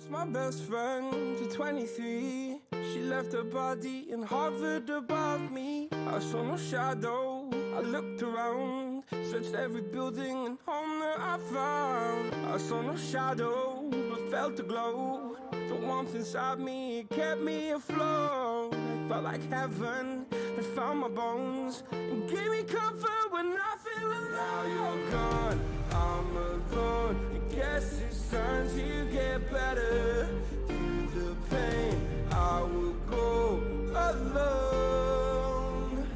lost my best friend to 23. She left her body and hovered above me. I saw no shadow, I looked around, searched every building and home that I found. I saw no shadow, but felt the glow. The warmth inside me, it kept me afloat. It felt like heaven had found my bones and gave me comfort when I feel alone. Now you're gone, I'm alone. I guess it's time to get better. Through the pain, I will go alone.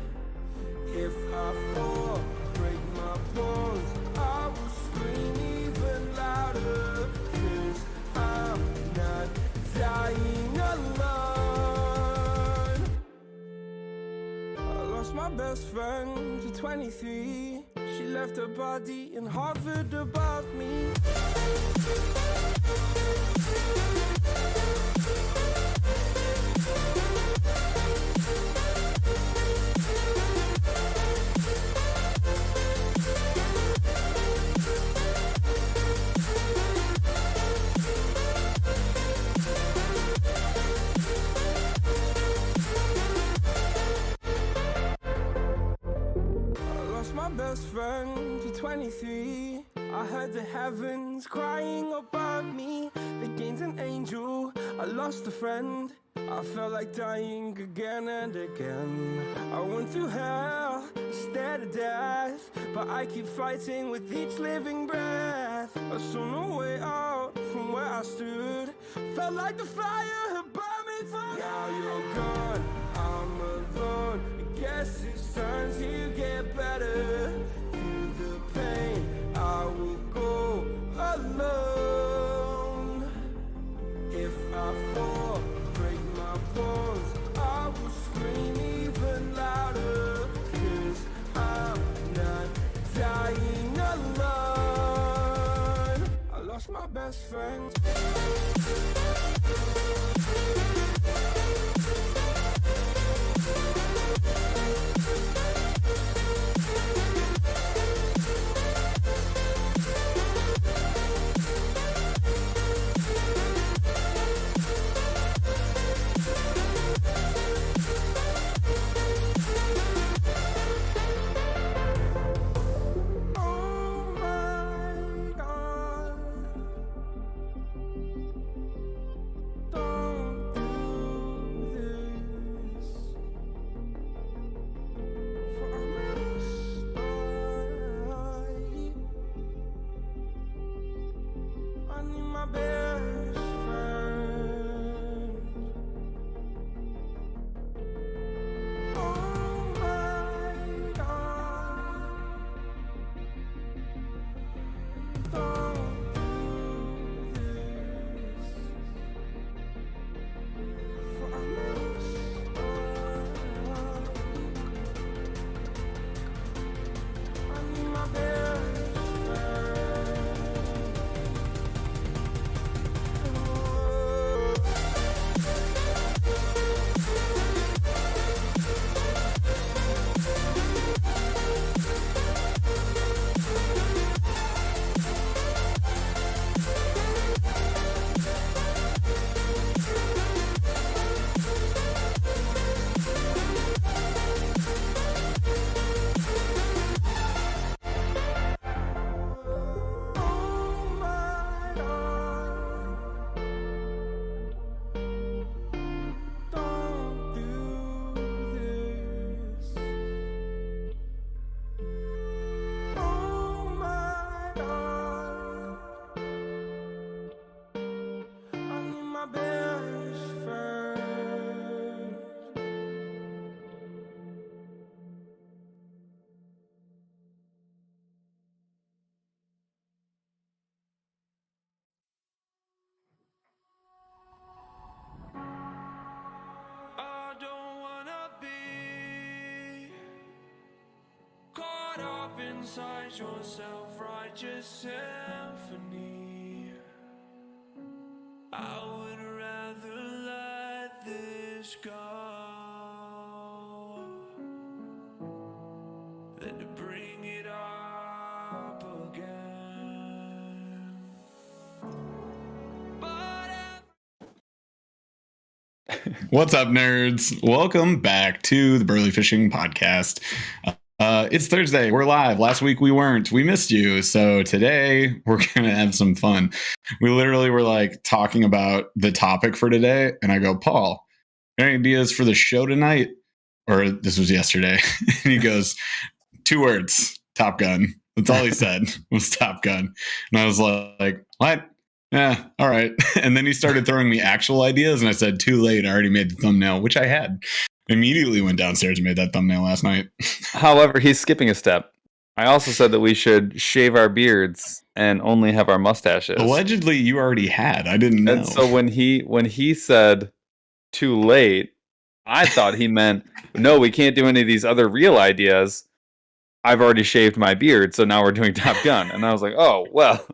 If I fall, break my bones, I will scream even louder. 'Cause I'm not dying alone. I lost my best friend to 23. She left her body and hovered above me. My best friend to 23. I heard the heavens crying above me. They gained an angel, I lost a friend. I felt like dying again and again. I went through hell, stared at death, but I keep fighting with each living breath. I saw no way out from where I stood. Felt like the fire had burned me through. Now you're gone, I'm alone. I guess it's time to get better. Through the pain, I will go alone. If I fall, break my bones, I will scream even louder. 'Cause I'm not dying alone. I lost my best friend. Inside your self-righteous symphony, I would rather let this go than to bring it up again. But What's up, nerds? Welcome back to the Burly Fishing Podcast. It's Thursday. We're live. Last week we weren't. We missed you. So today we're going to have some fun. We literally were like talking about the topic for today. And I go, Paul, any ideas for the show tonight? Or this was yesterday. And he goes, 2 words, Top Gun. That's all he said was Top Gun. And I was like, what? Yeah, all right. And then he started throwing me actual ideas, and I said, too late. I already made the thumbnail, which I had. Immediately went downstairs and made that thumbnail last night. However, he's skipping a step. I also said that we should shave our beards and only have our mustaches. Allegedly, you already had. I didn't know. And so when he said too late, I thought he meant, no, we can't do any of these other real ideas. I've already shaved my beard, so now we're doing Top Gun. And I was like, oh, well,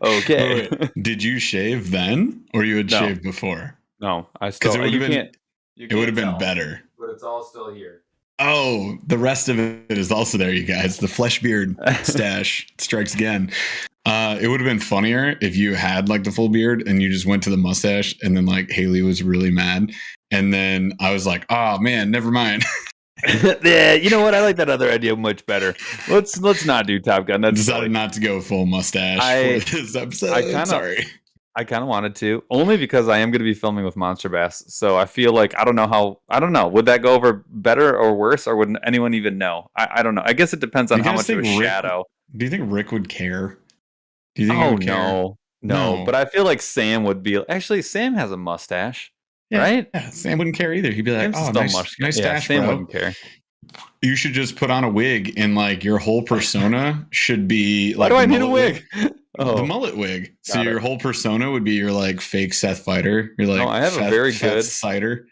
okay. Wait, did you shave then, or you had shaved before? No, I still. It would have been better. But it's all still here. Oh, the rest of it is also there, you guys. The flesh beard stash strikes again. It would have been funnier if you had like the full beard and you just went to the mustache, and then like Haley was really mad, and then I was like, oh man, never mind. Yeah, you know what? I like that other idea much better. Let's not do Top Gun. That's decided not to go full mustache for this episode. I kind of wanted to, only because I am going to be filming with MONSTERBASS. So I feel like I don't know. Would that go over better or worse, or would anyone even know? I don't know. I guess it depends on how much of a shadow. Do you think Rick would care? Do you think he would care? No. But I feel like Sam would be. Actually, Sam has a mustache. Yeah, right? Yeah, Sam wouldn't care either. He'd be like, "Oh, nice stash, Sam bro." Wouldn't care. You should just put on a wig, and like your whole persona should be like. Why do I need a wig? The mullet wig. So your whole persona would be your like fake Seth Fighter. You're like, I have a very good cider.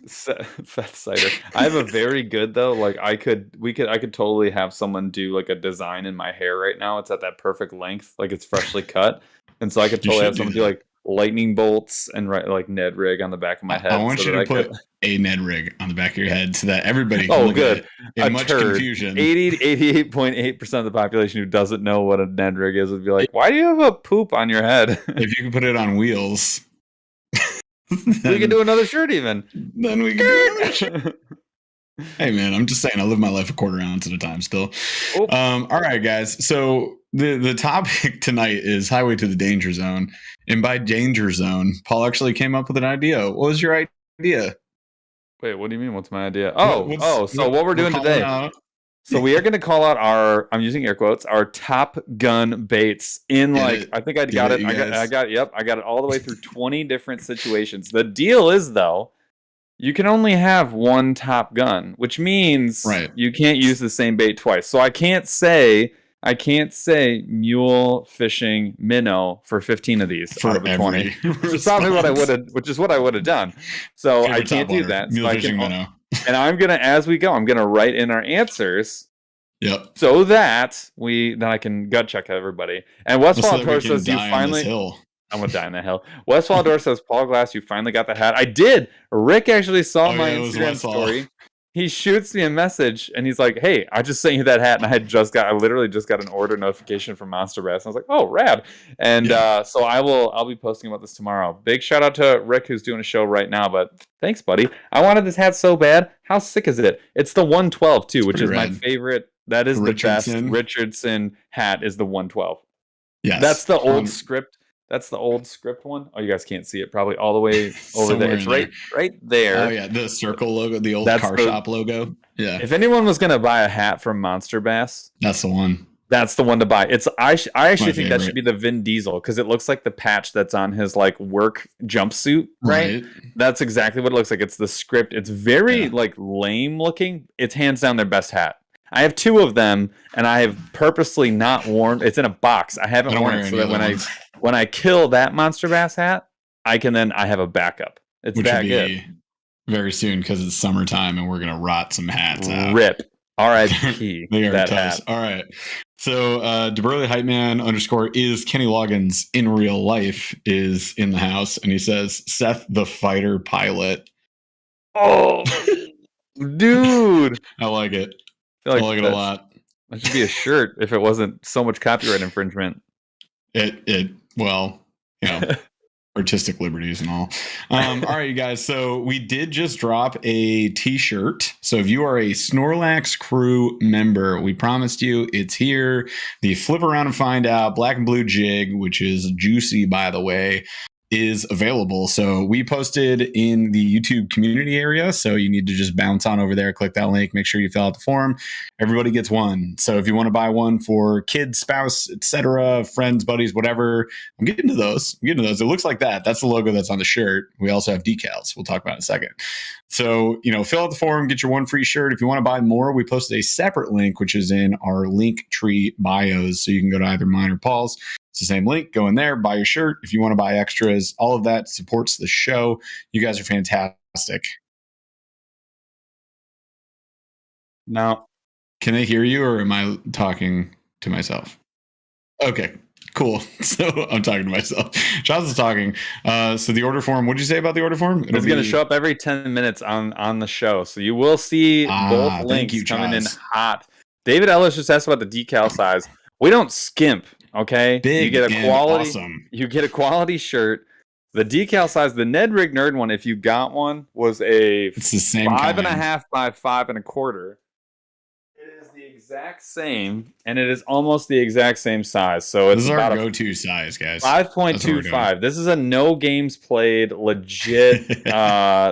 Fat cider. I have a very good though. Like I could totally have someone do like a design in my hair right now. It's at that perfect length, like it's freshly cut, and so I could totally have someone do like lightning bolts and write like Ned Rig on the back of my head. I want you to put a Ned Rig on the back of your head so that everybody can look at it in much confusion. 88.8% of the population who doesn't know what a Ned Rig is would be like, why do you have a poop on your head? If you can put it on wheels. We can do another shirt even. Then we can do another shirt. Hey man, I'm just saying I live my life a quarter ounce at a time still. All right, guys. So the topic tonight is Highway to the Danger Zone. And by danger zone, Paul actually came up with an idea. What was your idea? Wait, what do you mean? What's my idea? So what we're doing today. So we are going to call out I'm using air quotes, our Top Gun baits in I think I got it. I got it all the way through 20 different situations. The deal is though, you can only have one Top Gun, which means you can't use the same bait twice. So I can't say mule fishing minnow for 15 of these out of the 20. Which is probably what I would have done. So I can't do that. Mule fishing minnow. And I'm gonna, as we go, I'm gonna write in our answers. Yep. So that I can gut check everybody. And Westfall Tour says you finally. I'm gonna die in the hill. Westfall Door says, Paul Glass, you finally got the hat. I did. Rick actually saw my Instagram story. He shoots me a message and he's like, hey, I just sent you that hat, and I literally just got an order notification from MONSTERBASS. I was like, oh, rad. And so I'll be posting about this tomorrow. Big shout out to Rick, who's doing a show right now, but thanks, buddy. I wanted this hat so bad. How sick is it? It's the 112 too, which is my favorite. That is the best Richardson hat, is the 112. Yes. That's the old script. That's the old script one. Oh, you guys can't see it probably all the way over there. It's right there. Oh, yeah. The circle logo, the old car shop logo. Yeah. If anyone was going to buy a hat from MONSTERBASS, that's the one. That's the one to buy. I actually think that should be the Vin Diesel, because it looks like the patch that's on his like work jumpsuit, right? That's exactly what it looks like. It's the script. It's very like lame looking. It's hands down their best hat. I have 2 of them, and I have purposely not worn. It's in a box. I haven't worn it so that when I kill that MONSTERBASS hat, I have a backup. It's that good. Very soon, because it's summertime and we're gonna rot some hats out. Rip. R.I.P. They are that hat. All right. So DeBurly Hype Man _ is Kenny Loggins in real life is in the house, and he says Seth the Fighter Pilot. Oh, dude, I like it. I like it a lot. That should be a shirt if it wasn't so much copyright infringement. Well, you know, artistic liberties and all. All right, you guys. So we did just drop a t-shirt. So if you are a Snorlax crew member, we promised you it's here. The flip around and find out black and blue jig, which is juicy, by the way, is available. So we posted in the YouTube community area. So you need to just bounce on over there, click that link, make sure you fill out the form. Everybody gets one. So if you want to buy one for kids, spouse, etc., friends, buddies, whatever, I'm getting to those. It looks like that. That's the logo that's on the shirt. We also have decals. We'll talk about it in a second. So, fill out the form, get your one free shirt. If you want to buy more, we posted a separate link, which is in our link tree bios. So you can go to either mine or Paul's. It's the same link. Go in there, buy your shirt. If you want to buy extras, all of that supports the show. You guys are fantastic. Now, can they hear you, or am I talking to myself? Okay, cool. So I'm talking to myself. Charles is talking. So the order form, what did you say about the order form? It's going to show up every 10 minutes on the show. So you will see both links coming in hot. David Ellis just asked about the decal size. We don't skimp. Okay, big, you get a quality. Awesome. You get a quality shirt. The decal size, the Ned Rig Nerd one, if you got one, was it's the same 5.5 by 5.25. It is the exact same, and it is almost the exact same size. So it's about our go-to size, guys. 5.25. This is a no games played, legit.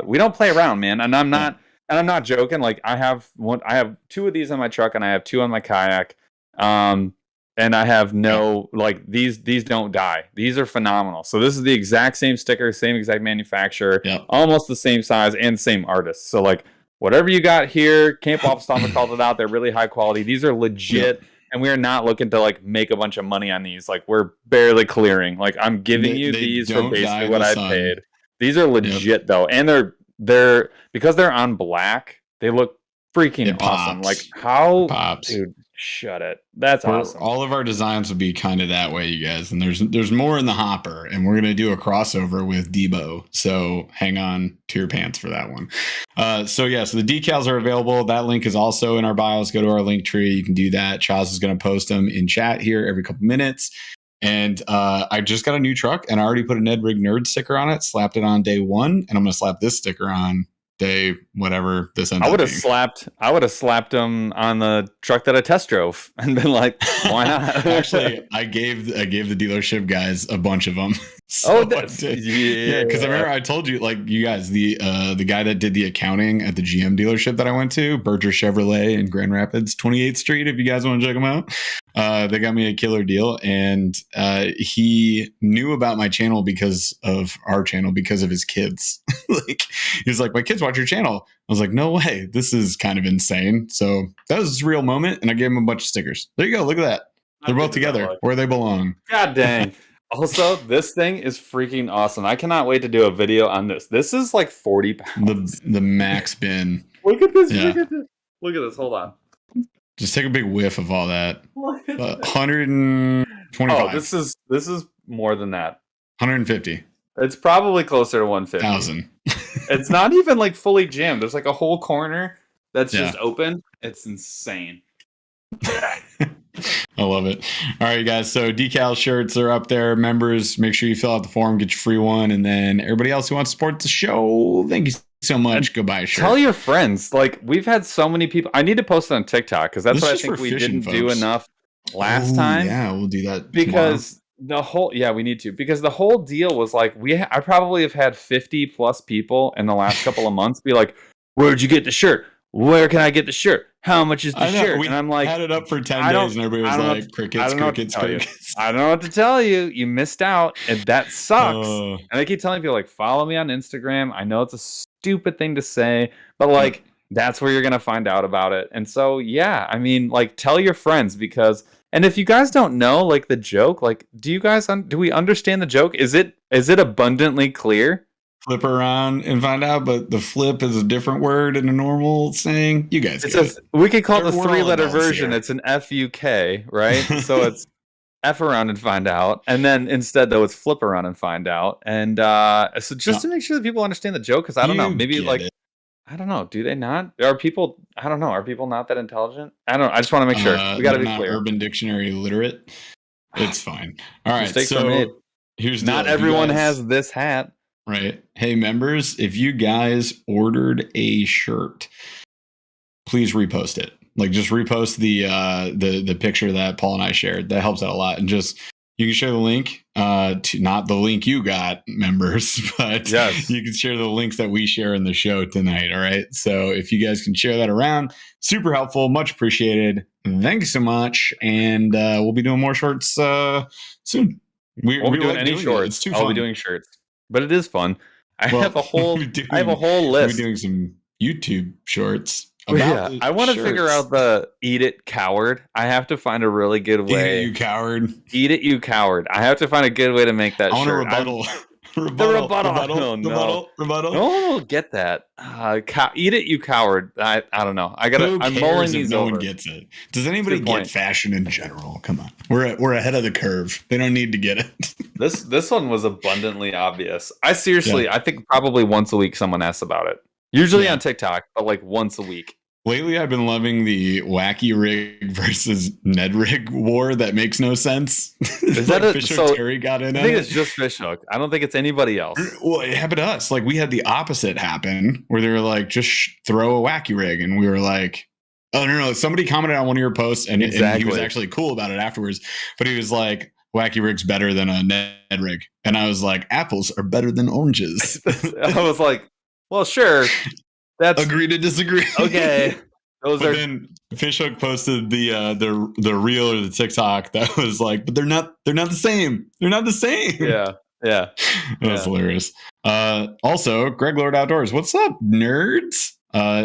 We don't play around, man. And I'm not joking. Like I have 2 of these on my truck, and I have 2 on my kayak. And I have these don't die. These are phenomenal. So this is the exact same sticker, same exact manufacturer, almost the same size and same artist. So like whatever you got here, Camp Ophthalmic called it out. They're really high quality. These are legit, and we are not looking to like make a bunch of money on these. Like we're barely clearing. Like I'm giving you these for basically what I paid. These are legit though, and they're because they're on black. They look freaking awesome. Like how, dude. Shut it. That's awesome. All of our designs would be kind of that way, you guys. And there's more in the hopper, and we're going to do a crossover with Debo. So hang on to your pants for that one. So the decals are available. That link is also in our bios. Go to our link tree. You can do that. Chaz is going to post them in chat here every couple minutes. And I just got a new truck, and I already put a Ned Rig Nerd sticker on it, slapped it on day 1, and I'm going to slap this sticker on day whatever this ends I would have slapped him on the truck that I test drove and been like, why not? Actually, I gave the dealership guys a bunch of them. So because I remember I told you, like, you guys, the guy that did the accounting at the GM dealership that I went to, Berger Chevrolet in Grand Rapids, 28th Street, if you guys want to check them out. They got me a killer deal, and he knew about my channel because of our channel, because of his kids. Like, he was like, my kids watch your channel. I was like, no way, this is kind of insane. So that was a real moment, and I gave him a bunch of stickers. There you go, look at that. They're both together where they belong. God dang. Also, this thing is freaking awesome. I cannot wait to do a video on this. This is like 40 pounds. The max bin. Look at this. Yeah. Look at this. Hold on. Just take a big whiff of all that. 125. Oh, this is more than that. 150. It's probably closer to 150. 1,000. It's not even like fully jammed. There's like a whole corner that's just open. It's insane. I love it. All right, guys. So decal shirts are up there. Members, make sure you fill out the form, get your free one. And then everybody else who wants to support the show, thank you so much. Go buy a shirt. Tell your friends. Like, we've had so many people. I need to post it on TikTok because that's what I think we didn't do enough last time. Yeah, we'll do that because we need to. Because the whole deal was like, I probably have had 50 plus people in the last couple of months be like, where'd you get the shirt? Where can I get the shirt? How much is the shirt? And I'm like, had it up for 10 days, and everybody was like, crickets. I don't know what to tell you. You missed out, and that sucks. And I keep telling people, like, follow me on Instagram. I know it's a stupid thing to say, but like, that's where you're gonna find out about it. And so, yeah, I mean, like, tell your friends because. And if you guys don't know, like, the joke, like, do we understand the joke? Is it abundantly clear? Flip around and find out, but the flip is a different word in a normal saying. You guys get it. We could call it the 3-letter version. Here. It's an FUK, right? So it's F around and find out. And then instead, though, it's flip around and find out. And so just to make sure that people understand the joke, because I don't know, maybe like, I don't know, do they not? Are people not that intelligent? I don't know. I just want to make sure. We got to be clear. Urban Dictionary literate. It's fine. All right. Mistakes are made. Here's the not deal. everyone has this hat. Right. Hey, members, if you guys ordered a shirt, please repost it. Like, just repost the picture that Paul and I shared. That helps out a lot. And just, you can share the link, to not the link you got, members, but you can share the links that we share in the show tonight. All right. So if you guys can share that around, super helpful, much appreciated. Thanks so much. And we'll be doing more shorts soon. We'll be doing any shorts. It's too fun. I'll be doing shirts. But it is fun. I have a whole list. We're doing some YouTube shorts. I want to figure out the "Eat It, Coward." I have to find a really good way. Eat it, you coward! Eat it, you coward! I have to find a good way to make that. I want shirt. a rebuttal. Rebuttal. No. No one will get that. Eat it, you coward! I don't know. I'm mulling these over. No one gets it. Does anybody get fashion in general? Come on, we're ahead of the curve. They don't need to get it. This one was abundantly obvious. I think probably once a week someone asks about it. Usually on TikTok, but like once a week. Lately, I've been loving the wacky rig versus Ned rig war that makes no sense. Is that like Fishhook Terry got in? I think it's just Fishhook. I don't think it's anybody else. Well, it happened to us. Like, we had the opposite happen where they were like, just throw a wacky rig. And we were like, oh, no. Somebody commented on one of your posts and he was actually cool about it afterwards. But he was like, wacky rig's better than a Ned rig. And I was like, apples are better than oranges. I was like, well, sure. That's agree to disagree. Okay. Then Fishhook posted the reel or the TikTok that was like, but they're not the same. They're not the same. Yeah. That's hilarious. Also, Greg Lord Outdoors. What's up, nerds?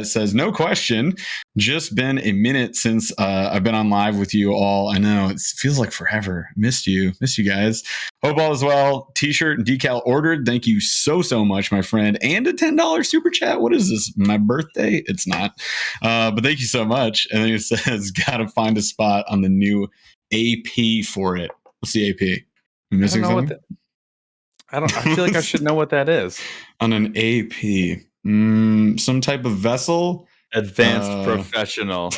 Says, no question. Just been a minute since I've been on live with you all. I know it feels like forever. Missed you guys. Hope all is well. T-shirt and decal ordered. Thank you so much, my friend. And a $10 super chat. What is this? My birthday? It's not. But thank you so much. And then it says, gotta find a spot on the new AP for it. What's the AP? I'm missing something? I feel like I should know what that is. On an AP. Some type of vessel, advanced professional,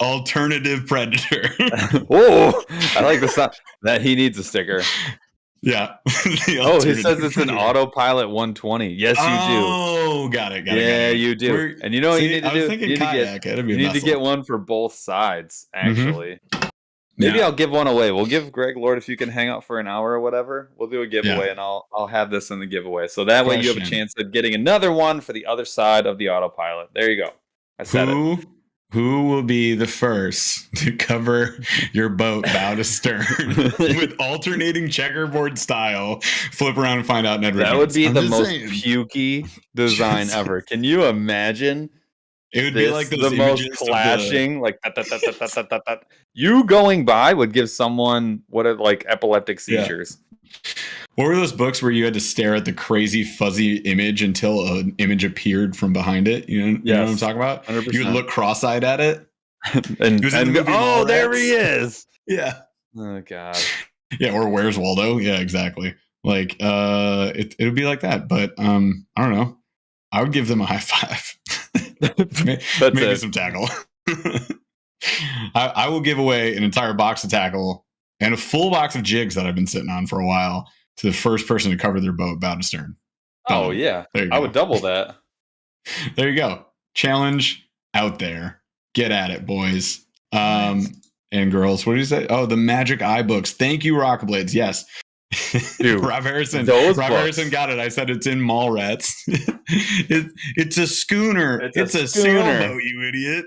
alternative predator. Oh, I like the sound. That he needs a sticker. Yeah. He says it's an autopilot 120. Yes, you do. Oh, got it. Yeah, you do. And you know what you need to do? You need to get one for both sides, actually. Mm-hmm. Maybe I'll give one away. We'll give Greg Lord, if you can hang out for an hour or whatever, we'll do a giveaway, and I'll have this in the giveaway. So that way you have a chance at getting another one for the other side of the autopilot. There you go. I said it. Who will be the first to cover your boat bow to stern with alternating checkerboard style? Flip around and find out. That would be the most pukey design ever. Can you imagine? It would be like the most clashing, like you going by would give someone like epileptic seizures. Yeah. What were those books where you had to stare at the crazy fuzzy image until an image appeared from behind it? You know what I'm talking about? 100%. You would look cross-eyed at it, and oh, there he is! Yeah. Oh God. Yeah, or Where's Waldo? Yeah, exactly. Like, it would be like that. But I don't know. I would give them a high five. Maybe some tackle. I will give away an entire box of tackle and a full box of jigs that I've been sitting on for a while to the first person to cover their boat bow to stern. Oh, yeah. I would double that. There you go. Challenge out there. Get at it, boys. Nice. And girls. What did you say? Oh, the Magic Eye books. Thank you, Rockblades. Yes. Dude, Rob Harrison got it. I said it's in Mallrats. It's a schooner. It's a sailboat, you idiot.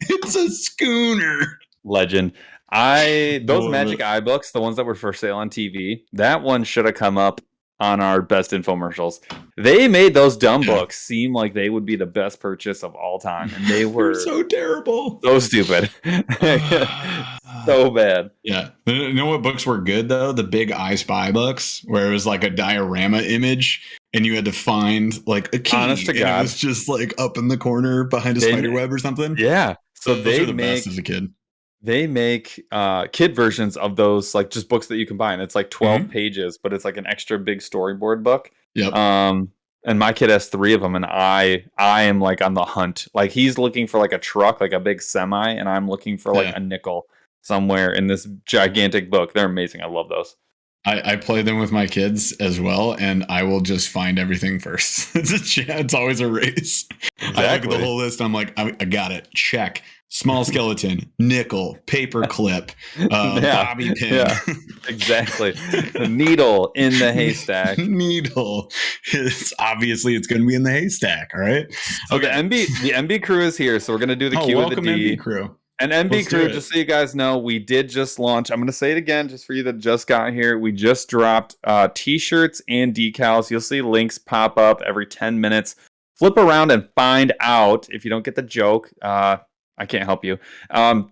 It's a schooner. Legend. Those Magic Eye books, the ones that were for sale on TV, that one should have come up on our best infomercials. They made those dumb books seem like they would be the best purchase of all time, and they were so terrible, so stupid, so bad. Yeah, you know what books were good though? The big I Spy books, where it was like a diorama image, and you had to find like a key. Honest to God, it was just like up in the corner behind a spider web or something. Yeah, so those were the best as a kid. They make kid versions of those, like just books that you can buy, and it's like 12 pages, but it's like an extra big storyboard book. Yep. And my kid has 3 of them, and I am like on the hunt. Like he's looking for like a truck, like a big semi, and I'm looking for like a nickel. somewhere in this gigantic book. They're amazing. I love those. I play them with my kids as well, and I will just find everything first. It's always a race. Exactly. I look at the whole list. I'm like, I got it. Check. Small skeleton, nickel, paper clip, bobby pin. Yeah, exactly. The needle in the haystack. Needle. It's going to be in the haystack. All right. Okay. The MB crew is here, so we're going to do the Q of the D. MB crew. And MB crew, just so you guys know, we did just launch. I'm going to say it again, just for you that just got here. We just dropped T-shirts and decals. You'll see links pop up every 10 minutes. Flip around and find out if you don't get the joke. I can't help you.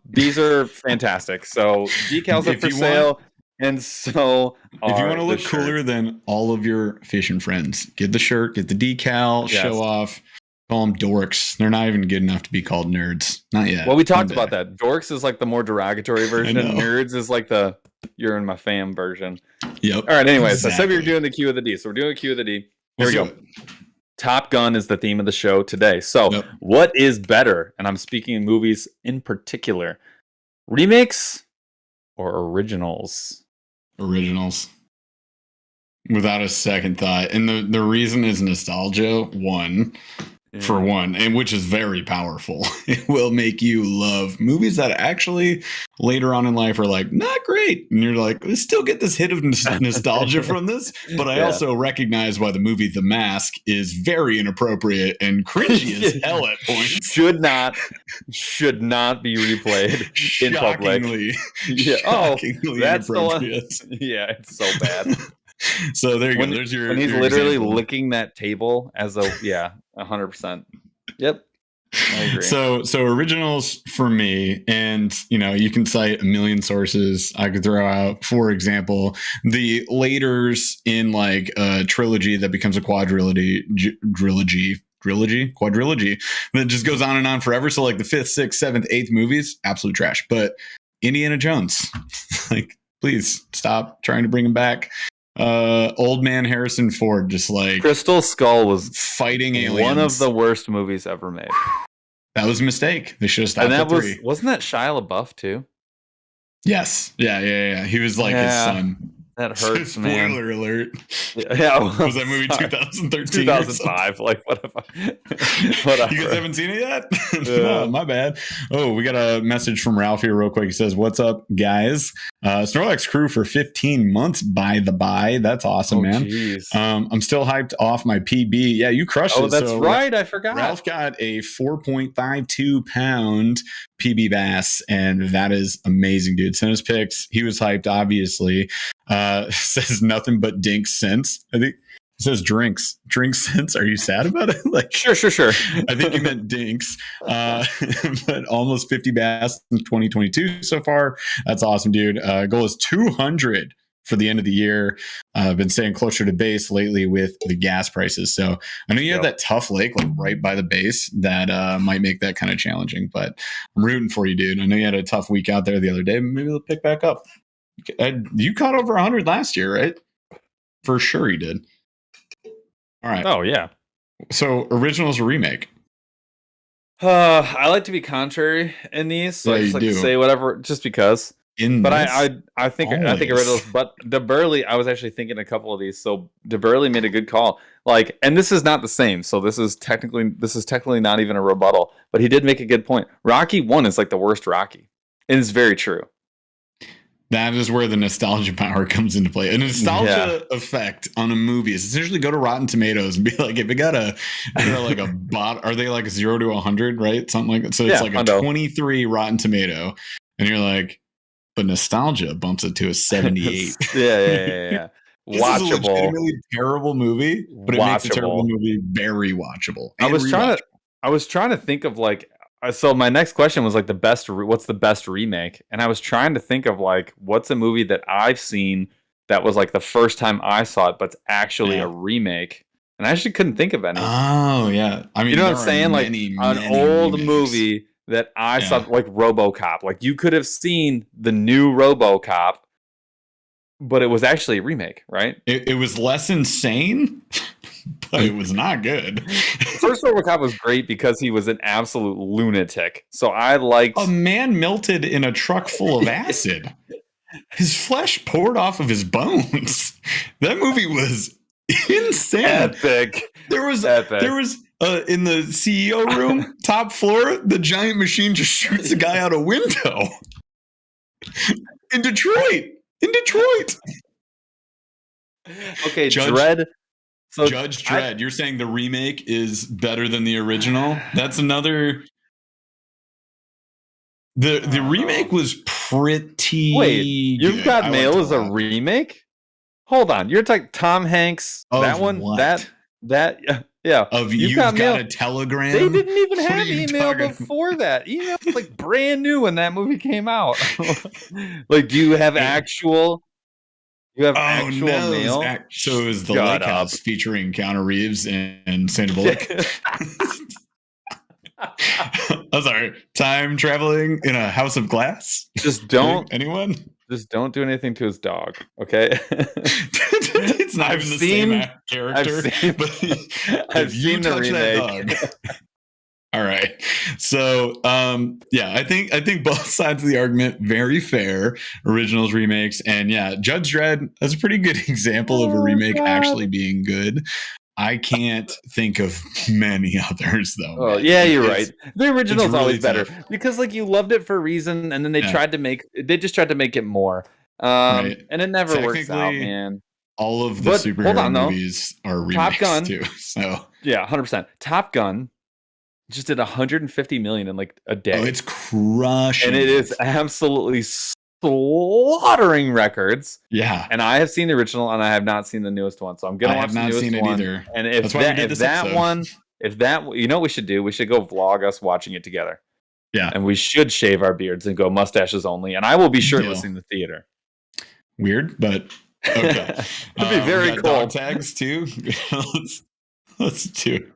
These are fantastic. So decals are for sale. And so if you want to look cooler than all of your fishing friends, get the shirt, get the decal, show off. Call them dorks. They're not even good enough to be called nerds. Not yet. Well, we talked about that. Dorks is like the more derogatory version. Nerds is like the you're in my fam version. Yep. All right. Anyway, so I said we were doing the Q of the D. So we're doing a Q of the D. Here we go. Top Gun is the theme of the show today. So what is better? And I'm speaking in movies in particular. Remakes or originals? Originals. Without a second thought. And the reason is nostalgia, for one, and which is very powerful. It will make you love movies that actually later on in life are like, not great. And you're like, I still get this hit of nostalgia from this. But I also recognize why the movie The Mask is very inappropriate and cringy as hell at points. Should not be replayed in public. Shockingly that's inappropriate. Yeah, it's so bad. So there you go. There's your. When he's your literally example. licking that table as 100%. Yep. I agree. So originals for me, and you can cite a million sources. I could throw out, for example, the laters in like a trilogy that becomes a quadrilogy that just goes on and on forever. So like the 5th, 6th, 7th, 8th movies, absolute trash. But Indiana Jones, like, please stop trying to bring him back. Old man Harrison Ford, just like Crystal Skull was fighting aliens. One of the worst movies ever made. That was a mistake. They should have stopped at 3. Wasn't that Shia LaBeouf too? Yes. Yeah. He was like his son. That hurts, man. Spoiler alert. Yeah. Was that movie 2013? 2005. Like, whatever. You guys haven't seen it yet? No, my bad. Oh, we got a message from Ralph here real quick. He says, "What's up, guys? Snorlax crew for 15 months, by the by. That's awesome, man. Geez. I'm still hyped off my PB. Yeah, you crushed it. Oh, that's right. I forgot. Ralph got a 4.52 pound PB bass, and that is amazing, dude. Send us pics. He was hyped, obviously. Says nothing but dinks since. I think it says drinks since. Are you sad about it? Like, sure. I think you meant dinks. But almost 50 bass in 2022 so far. That's awesome, dude. Goal is 200 for the end of the year. I've been staying closer to base lately with the gas prices. So I know you have that tough lake like right by the base that might make that kind of challenging, but I'm rooting for you, dude. I know you had a tough week out there the other day. Maybe they'll pick back up. You caught over 100 last year, right? For sure you did. All right. Oh, yeah. So originals or remake? I like to be contrary in these. So I just like to say whatever just because. I think originals, but the Burly, I was actually thinking a couple of these. So the Burly made a good call. Like, and this is not the same. So this is technically not even a rebuttal, but he did make a good point. Rocky 1 is like the worst Rocky. And it's very true. That is where the nostalgia power comes into play. A nostalgia effect on a movie is essentially go to Rotten Tomatoes and be like, if it got a bot, are they like 0 to 100, right? Something like that. So it's like a 23 Rotten Tomato, and you're like, but nostalgia bumps it to a 78. Yeah. This watchable. Is a legitimately terrible movie, but it makes a terrible movie very watchable. I was trying to think of like. So my next question was like what's the best remake? And I was trying to think of like, what's a movie that I've seen that was like the first time I saw it, but it's actually a remake. And I actually couldn't think of any. Oh yeah. I mean, you know what I'm saying? Like an old movie that I saw, like RoboCop. Like you could have seen the new RoboCop, but it was actually a remake, right? It was less insane, but it was not good. First RoboCop was great because he was an absolute lunatic. So I liked... A man melted in a truck full of acid. His flesh poured off of his bones. That movie was insane. Epic. There was in the CEO room, top floor, the giant machine just shoots a guy out a window. In Detroit. Okay, Dredd. So Judge Dredd, you're saying the remake is better than the original? That's another... The remake was pretty... Wait, You've Got Mail is a remake? Hold on, you're talking Tom Hanks. That one? What? That yeah. Of You've Got a Telegram? They didn't even have email before that. Email was like brand new when that movie came out. Like, do you have actual... You have actual mail? So it was The Lake House featuring Keanu Reeves and Sandra Bullock. I'm sorry. Time traveling in a house of glass? Just don't... Anyone? Just don't do anything to his dog, okay? It's not even the same character. I've seen the remake. That dog. All right. So, I think both sides of the argument, very fair. Originals, remakes, and Judge Dredd is a pretty good example of a remake actually being good. I can't think of many others, though. Oh, yeah, you're right. The original is always better because, like, you loved it for a reason, and then they just tried to make it more, and it never works out, man. All of the superhero movies are remakes too. So 100%. Top Gun just did 150 million in like a day. Oh, it's crushing, and it is absolutely slaughtering records. Yeah, and I have seen the original, and I have not seen the newest one, so I'm gonna watch the newest one. I have not seen it either. And if that, you know what we should do? We should go vlog us watching it together. Yeah, and we should shave our beards and go mustaches only, and I will be shirtless in the theater. Weird, but okay. It'd be very cool. Dog tags too. let's do.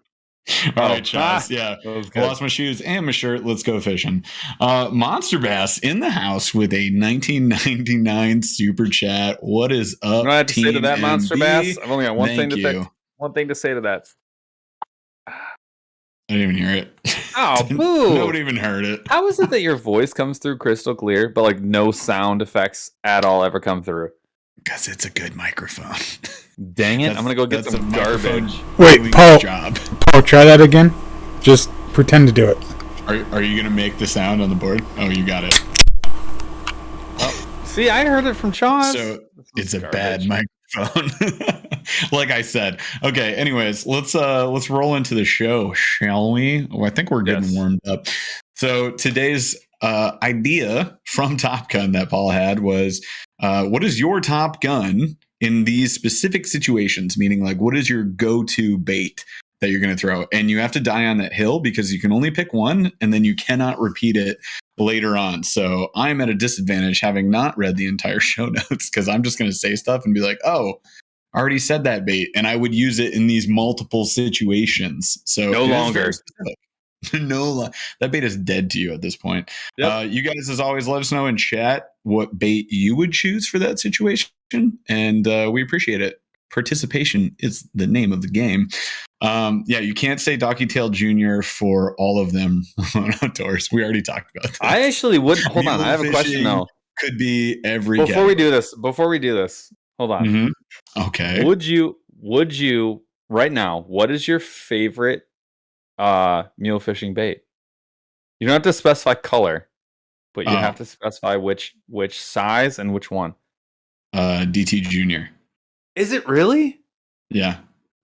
All right, Chaz. I lost my shoes and my shirt. Let's go fishing. Monster Bass in the house with a 1999 super chat. What is up? What I have to say to that, Monster Bass? I've only got one thing to say to that. I didn't even hear it. Oh, boo! Nobody even heard it. How is it that your voice comes through crystal clear, but like no sound effects at all ever come through? Because it's a good microphone. Dang it! I'm gonna go get some garbage. Wait, Paul. Paul, try that again. Just pretend to do it. Are you gonna make the sound on the board? Oh, you got it. Oh, see, I heard it from Sean. So it's a bad microphone. Like I said. Okay. Anyways, let's roll into the show, shall we? Oh, I think we're getting warmed up. So today's idea from Top Gun that Paul had was, what is your Top Gun in these specific situations? Meaning, like, what is your go-to bait that you're going to throw? And you have to die on that hill because you can only pick one, and then you cannot repeat it later on. So I'm at a disadvantage having not read the entire show notes because I'm just going to say stuff and be like, oh, I already said that bait, and I would use it in these multiple situations. So no longer. That bait is dead to you at this point. Yep. You guys, as always, let us know in chat what bait you would choose for that situation, and we appreciate it. Participation is the name of the game. You can't say Donkey Tail Jr. for all of them outdoors. We already talked about that. I actually would. Hold on, I have a question now. Could be every before we do this. Hold on. Mm-hmm. Okay. Would you right now? What is your favorite mule fishing bait? You don't have to specify color, but you have to specify which size and which one. DT Junior. Is it really? Yeah.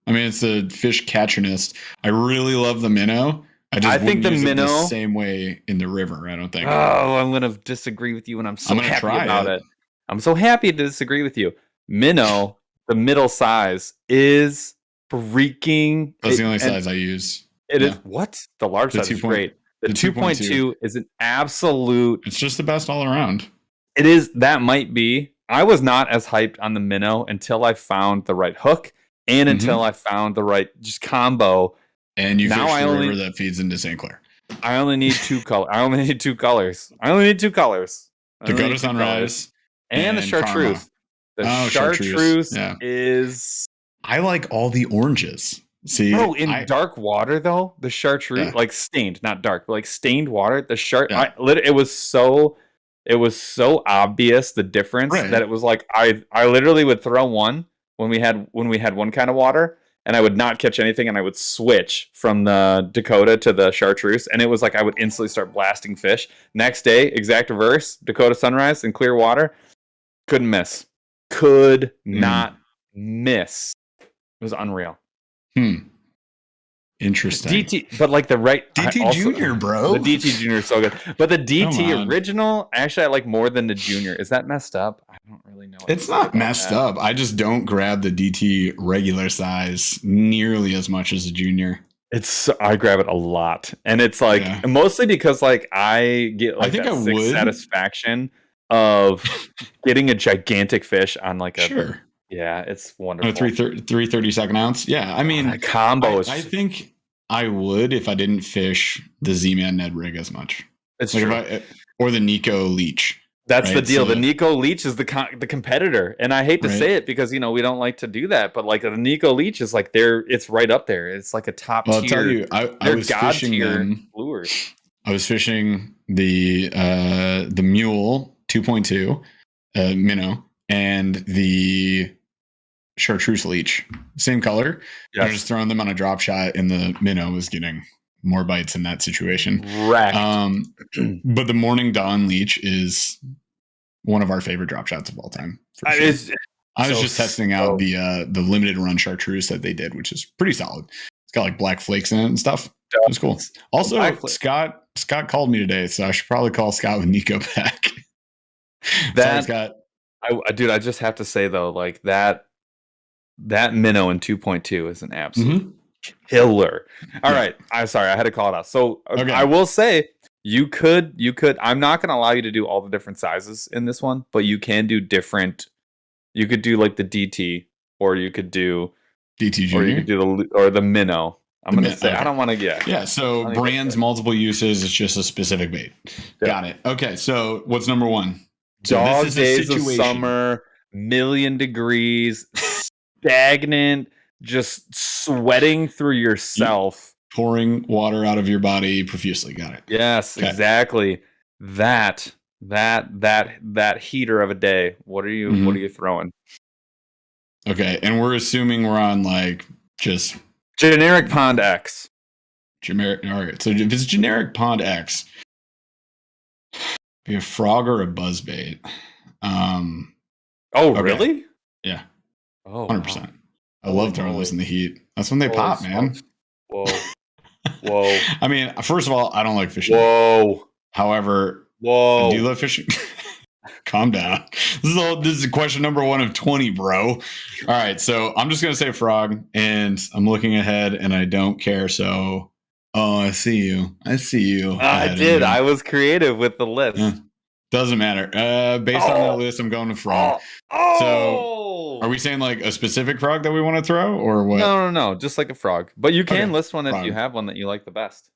I mean, it's a fish catchernist. I really love the minnow. I think the minnow the same way in the river. I don't think. Oh, I'm gonna disagree with you, and I'm so happy about it. I'm so happy to disagree with you. Minnow, the middle size, is freaking. That's the only size I use. It is what? The large size is great. The 2.2 is an absolute. It's just the best all around. It is. That might be. I was not as hyped on the minnow until I found the right hook and until I found the right just combo. And you fish the river that feeds into St. Clair. I only need two colors. I only need two colors. Dakota Sunrise and the chartreuse. The chartreuse is I like all the oranges. See, in dark water though, the chartreuse, like stained, not dark, but like stained water, it was so obvious the difference that it was like I literally would throw one when we had one kind of water, and I would not catch anything, and I would switch from the Dakota to the chartreuse, and it was like I would instantly start blasting fish. Next day, exact reverse, Dakota sunrise in clear water, couldn't miss, could not miss. It was unreal. Interesting. DT, but like the DT Junior, bro. The DT Junior is so good, but the DT original, actually, I like more than the Junior. Is that messed up? I don't really know. It's not messed up. I just don't grab the DT regular size nearly as much as the Junior. I grab it a lot, and it's like mostly because like I get like satisfaction of getting a gigantic fish on like a Yeah, it's wonderful. 332nd ounce. Yeah, I mean, that combo is. I think I would if I didn't fish the Z-Man Ned rig as much. It's like true. Or the Nico Leech. That's the deal. So, the Nico Leech is the competitor, and I hate to say it because we don't like to do that, but like the Nico Leech is like it's right up there. It's like a top tier. I'll tell you, I was fishing them. Lures. I was fishing the Mule 2.2 minnow and the chartreuse leech, same color. I was just throwing them on a drop shot, and the minnow was getting more bites in that situation. Right. But the Morning Dawn leech is one of our favorite drop shots of all time. For sure. I was just testing out the limited run chartreuse that they did, which is pretty solid. It's got like black flakes in it and stuff. It was cool. Also, Scott called me today, so I should probably call Scott with Nico back. Sorry, Scott. I just have to say though, like that minnow in 2.2 is an absolute killer. All right. I'm sorry. I had to call it out. So I will say you could, I'm not going to allow you to do all the different sizes in this one, but you can do different. You could do like the DT, or you could do DT Junior, or you could do the minnow. I'm going to say, I don't want to get. Yeah. So brands, multiple uses. It's just a specific bait. Yeah. Got it. Okay. So what's number one? So Dog days of summer, 1,000,000 degrees, stagnant, just sweating through yourself, pouring water out of your body profusely. Got it. Yes, exactly. That heater of a day. What are you throwing? Okay, and we're assuming we're on like just generic Pond X. Generic. All right. So if it's generic Pond X, be a frog or a buzzbait. Really? Yeah. Oh, 100%. Wow. I love throwing those in the heat. That's when they pop, man. Whoa. I mean, first of all, I don't like fishing. Whoa. However, I do love fishing. Calm down. This is question number 1 of 20, bro. All right, so I'm just gonna say frog, and I'm looking ahead, and I don't care. So, I see you. I did. I was creative with the list. Yeah. Doesn't matter. Based on that list, I'm going to frog. So, are we saying like a specific frog that we want to throw, or what? No. Just like a frog. But you can list one if you have one that you like the best.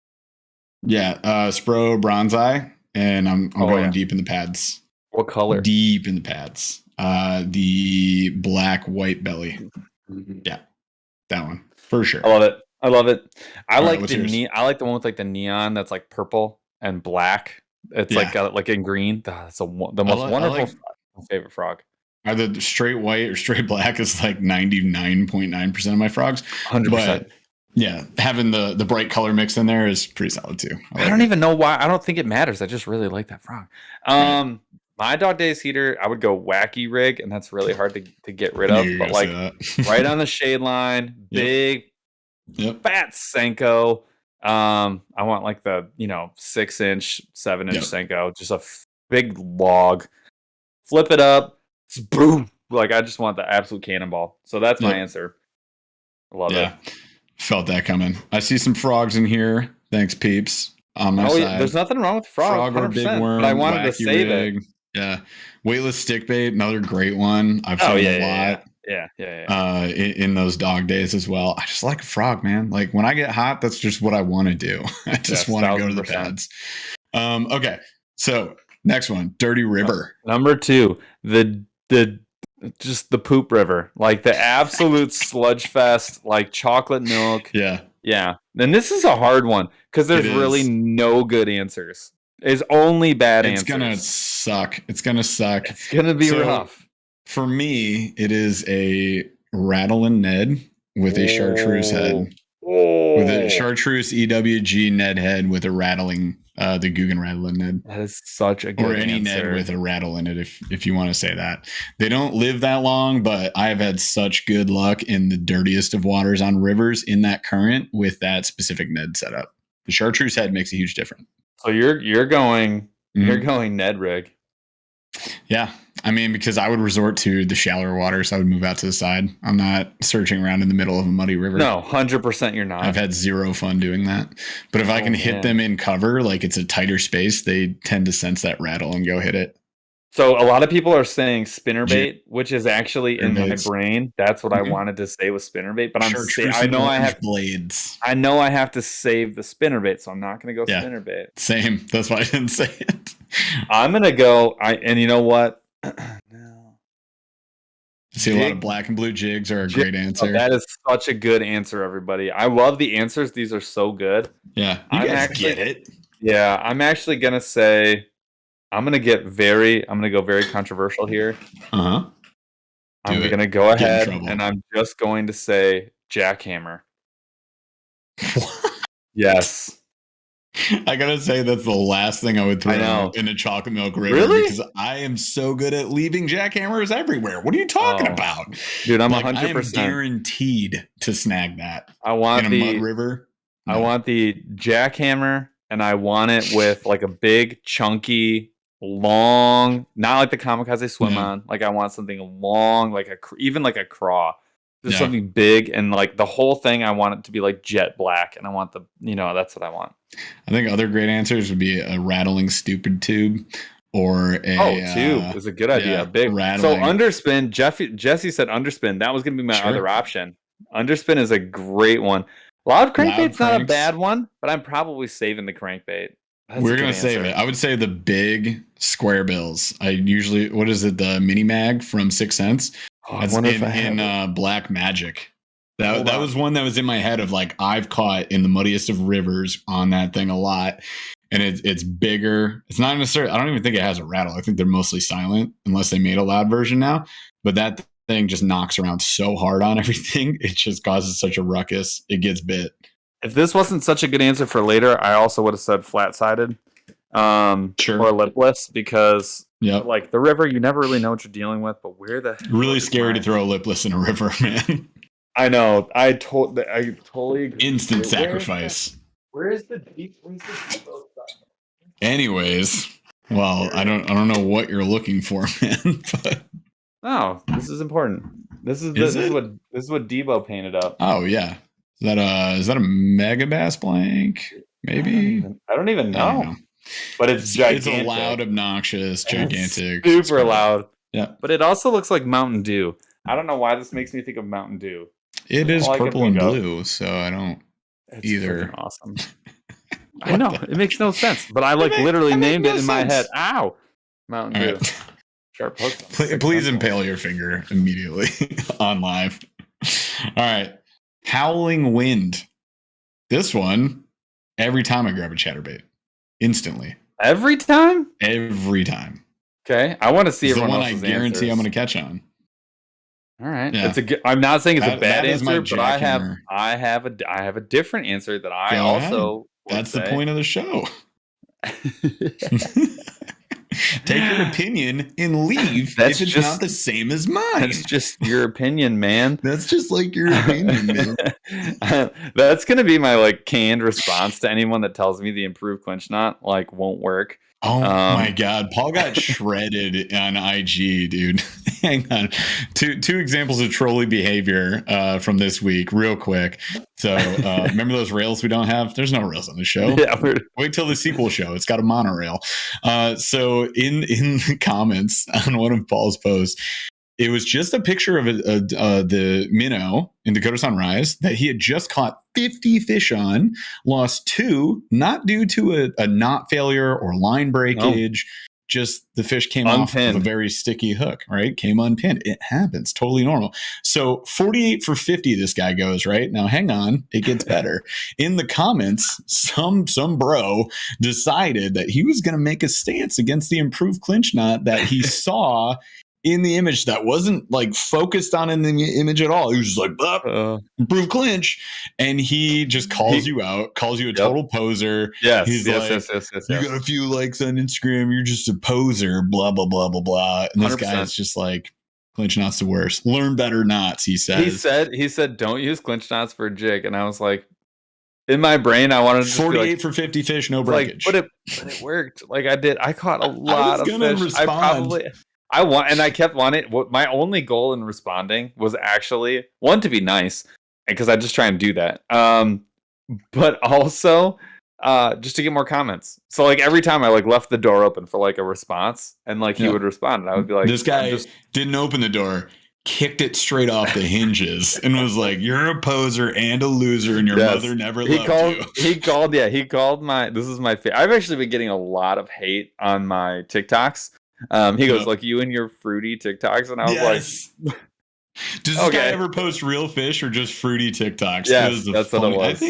Yeah, Spro Bronze Eye, and I'm going deep in the pads. What color? Deep in the pads. The black white belly. Yeah, that one for sure. I love it. I like the one with like the neon that's like purple and black. It's like in green. That's the most wonderful favorite frog. Either straight white or straight black is like 99.9% of my frogs. 100%. But yeah, having the bright color mix in there is pretty solid too. I don't even know why. I don't think it matters. I just really like that frog. My dog days heater, I would go wacky rig, and that's really hard to get rid of. But like right on the shade line, big, fat Senko. I want like the 6-inch, 7-inch Senko, just a big log. Flip it up, boom! Like I just want the absolute cannonball. So that's my answer. I love it. Felt that coming. I see some frogs in here. Thanks, peeps. On my side. There's nothing wrong with frog or big worm. But I wanted to save it. Yeah, weightless stick bait, another great one. I've found a lot. Yeah. In those dog days as well. I just like a frog, man. Like when I get hot, that's just what I want to do. I just want to go to the pads. Okay, so next one, Dirty River. Number 2, the just the poop river, like the absolute sludge fest, like chocolate milk. Yeah. And this is a hard one because there's really no good answers. There's only bad answers. It's gonna suck. It's gonna be rough. For me, it is a Rattlin' Ned with a chartreuse head. With a chartreuse EWG Ned head with a rattling, the Guggen Rattlin' Ned. That is such a good Or any answer. Ned with a rattle in it, if you want to say that. They don't live that long, but I've had such good luck in the dirtiest of waters on rivers in that current with that specific Ned setup. The chartreuse head makes a huge difference. So you're going Ned rig. Yeah. I mean, because I would resort to the shallower waters. I would move out to the side. I'm not searching around in the middle of a muddy river. No, 100% you're not. I've had zero fun doing that. But if I can hit them in cover, like it's a tighter space, they tend to sense that rattle and go hit it. So a lot of people are saying spinnerbait, which is actually in my brain. That's what I wanted to say was spinnerbait. But I know I have blades. I know I have to save the spinnerbait, so I'm not going to go spinnerbait. Same. That's why I didn't say it. I'm going to go. And you know what? No. See, a lot of black and blue jigs are a great answer. That is such a good answer, everybody. I love the answers. These are so good. Yeah, you guys get it. Yeah, I'm actually gonna say, I'm gonna go very controversial here. I'm gonna go ahead and I'm just going to say jackhammer. Yes. I gotta say that's the last thing I would throw in a chocolate milk river. Really? Because I am so good at leaving jackhammers everywhere. What are you talking about? Dude, I'm 100%. I am guaranteed to snag that. I want in a mud river. No. I want the jackhammer, and I want it with like a big, chunky, long, not like the kamikaze swim on. Like I want something long, like even like a craw. Just something big, and like the whole thing, I want it to be like jet black, and I want that's what I want. I think other great answers would be a rattling stupid tube, or a tube is a good idea. Big rattling. So underspin. Jesse said underspin. That was going to be my other option. Underspin is a great one. Loud crankbait's not a bad one, but I'm probably saving the crankbait. We're going to save it. I would say the big square bills. I usually, what is it? The mini mag from 6 Cents. That's in Black Magic. That was one that was in my head of like, I've caught in the muddiest of rivers on that thing a lot. And it's bigger. It's not necessarily, I don't even think it has a rattle. I think they're mostly silent unless they made a loud version now. But that thing just knocks around so hard on everything. It just causes such a ruckus. It gets bit. If this wasn't such a good answer for later, I also would have said flat-sided or lipless, because like the river, you never really know what you're dealing with. But where the really scary to throw a lipless in a river, man. I know. I totally agree. Instant sacrifice. Where's the deep? Anyways, well, I don't know what you're looking for, man. But this is important. This is what Debo painted up. Oh yeah. Is that a mega bass blank? Maybe. I don't even know. But it's gigantic. It's a loud, obnoxious, gigantic. It's super loud. Yeah. But it also looks like Mountain Dew. I don't know why this makes me think of Mountain Dew. It is purple and blue, so I don't either. Awesome. I know. It makes no sense. But I literally named it in my head. Ow. Mountain Dew. Right. Sharp hook. Please impale your finger immediately on live. All right. Howling Wind. This one, every time I grab a chatterbait. Instantly. Every time? Every time. Okay. I want to see everyone else's answers. The one I guarantee I'm going to catch on. All right. Yeah. I'm not saying it's a bad answer, but I have a different answer that I also That's the point of the show. Take your opinion and leave if it's not the same as mine. That's just your opinion, man. That's just like your opinion, man. That's going to be my canned response to anyone that tells me the improved clinch knot won't work. Oh my God. Paul got shredded on IG, dude. Hang on. Two examples of trolley behavior from this week real quick. So remember those rails we don't have? There's no rails on the show. Yeah, wait till the sequel show. It's got a monorail. So in the comments on one of Paul's posts, it was just a picture of the minnow in Dakota Sunrise that he had just caught 50 fish on, lost 2, not due to a knot failure or line breakage, just the fish came off of a very sticky hook, right? Came unpinned. It happens. Totally normal. So 48 for 50 this guy goes, right? Now hang on, it gets better. In the comments, some bro decided that he was going to make a stance against the improved clinch knot that he saw in the image that wasn't like focused on in the image at all. He was just like, improve clinch. And he just calls you out, calls you a total poser. Yes. He's yes. You got a few likes on Instagram. You're just a poser, blah, blah, blah, blah, blah. And this 100%. guy's just like, clinch knots the worst. Learn better knots, he says. He said, don't use clinch knots for a jig. And I was like, in my brain, I wanted to just 48 be like, for 50 fish, no breakage. But it worked. Like I caught a lot of fish. Respond. I kept wanting. What my only goal in responding was actually one, to be nice, because I just try and do that. But also just to get more comments. So like every time I like left the door open for like a response, and like he would respond, and I would be like, this guy didn't open the door, kicked it straight off the hinges, and was like, "You're a poser and a loser, and your mother never loved you." He called my. This is my. I've actually been getting a lot of hate on my TikToks. He goes, like, you and your fruity TikToks, and I was like, does this guy ever post real fish or just fruity TikToks? Yes, that's what it was.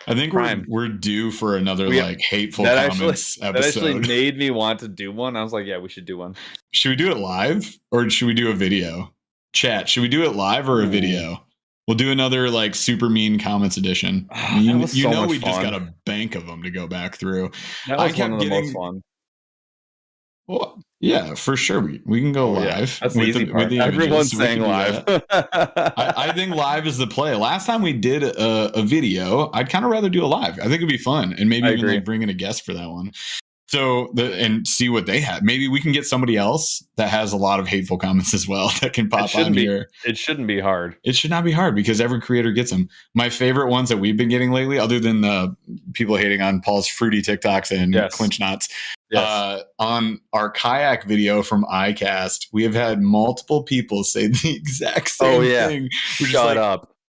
I think we're due for another like hateful comments episode. That actually made me want to do one. I was like, yeah, we should do one. Should we do it live or should we do a video? Chat, should we do it live or a video? We'll do another like super mean comments edition. We just got a bank of them to go back through. That was one of the most fun. Well, yeah, for sure. We can go live. Yeah. That's the easy part. Everyone's saying live. I think live is the play. Last time we did a video, I'd kind of rather do a live. I think it'd be fun, and maybe even like bring in a guest for that one. So and see what they have. Maybe we can get somebody else that has a lot of hateful comments as well that can pop on here. It shouldn't be hard. It should not be hard because every creator gets them. My favorite ones that we've been getting lately, other than the people hating on Paul's fruity TikToks and clinch knots, on our kayak video from iCast, we have had multiple people say the exact same thing.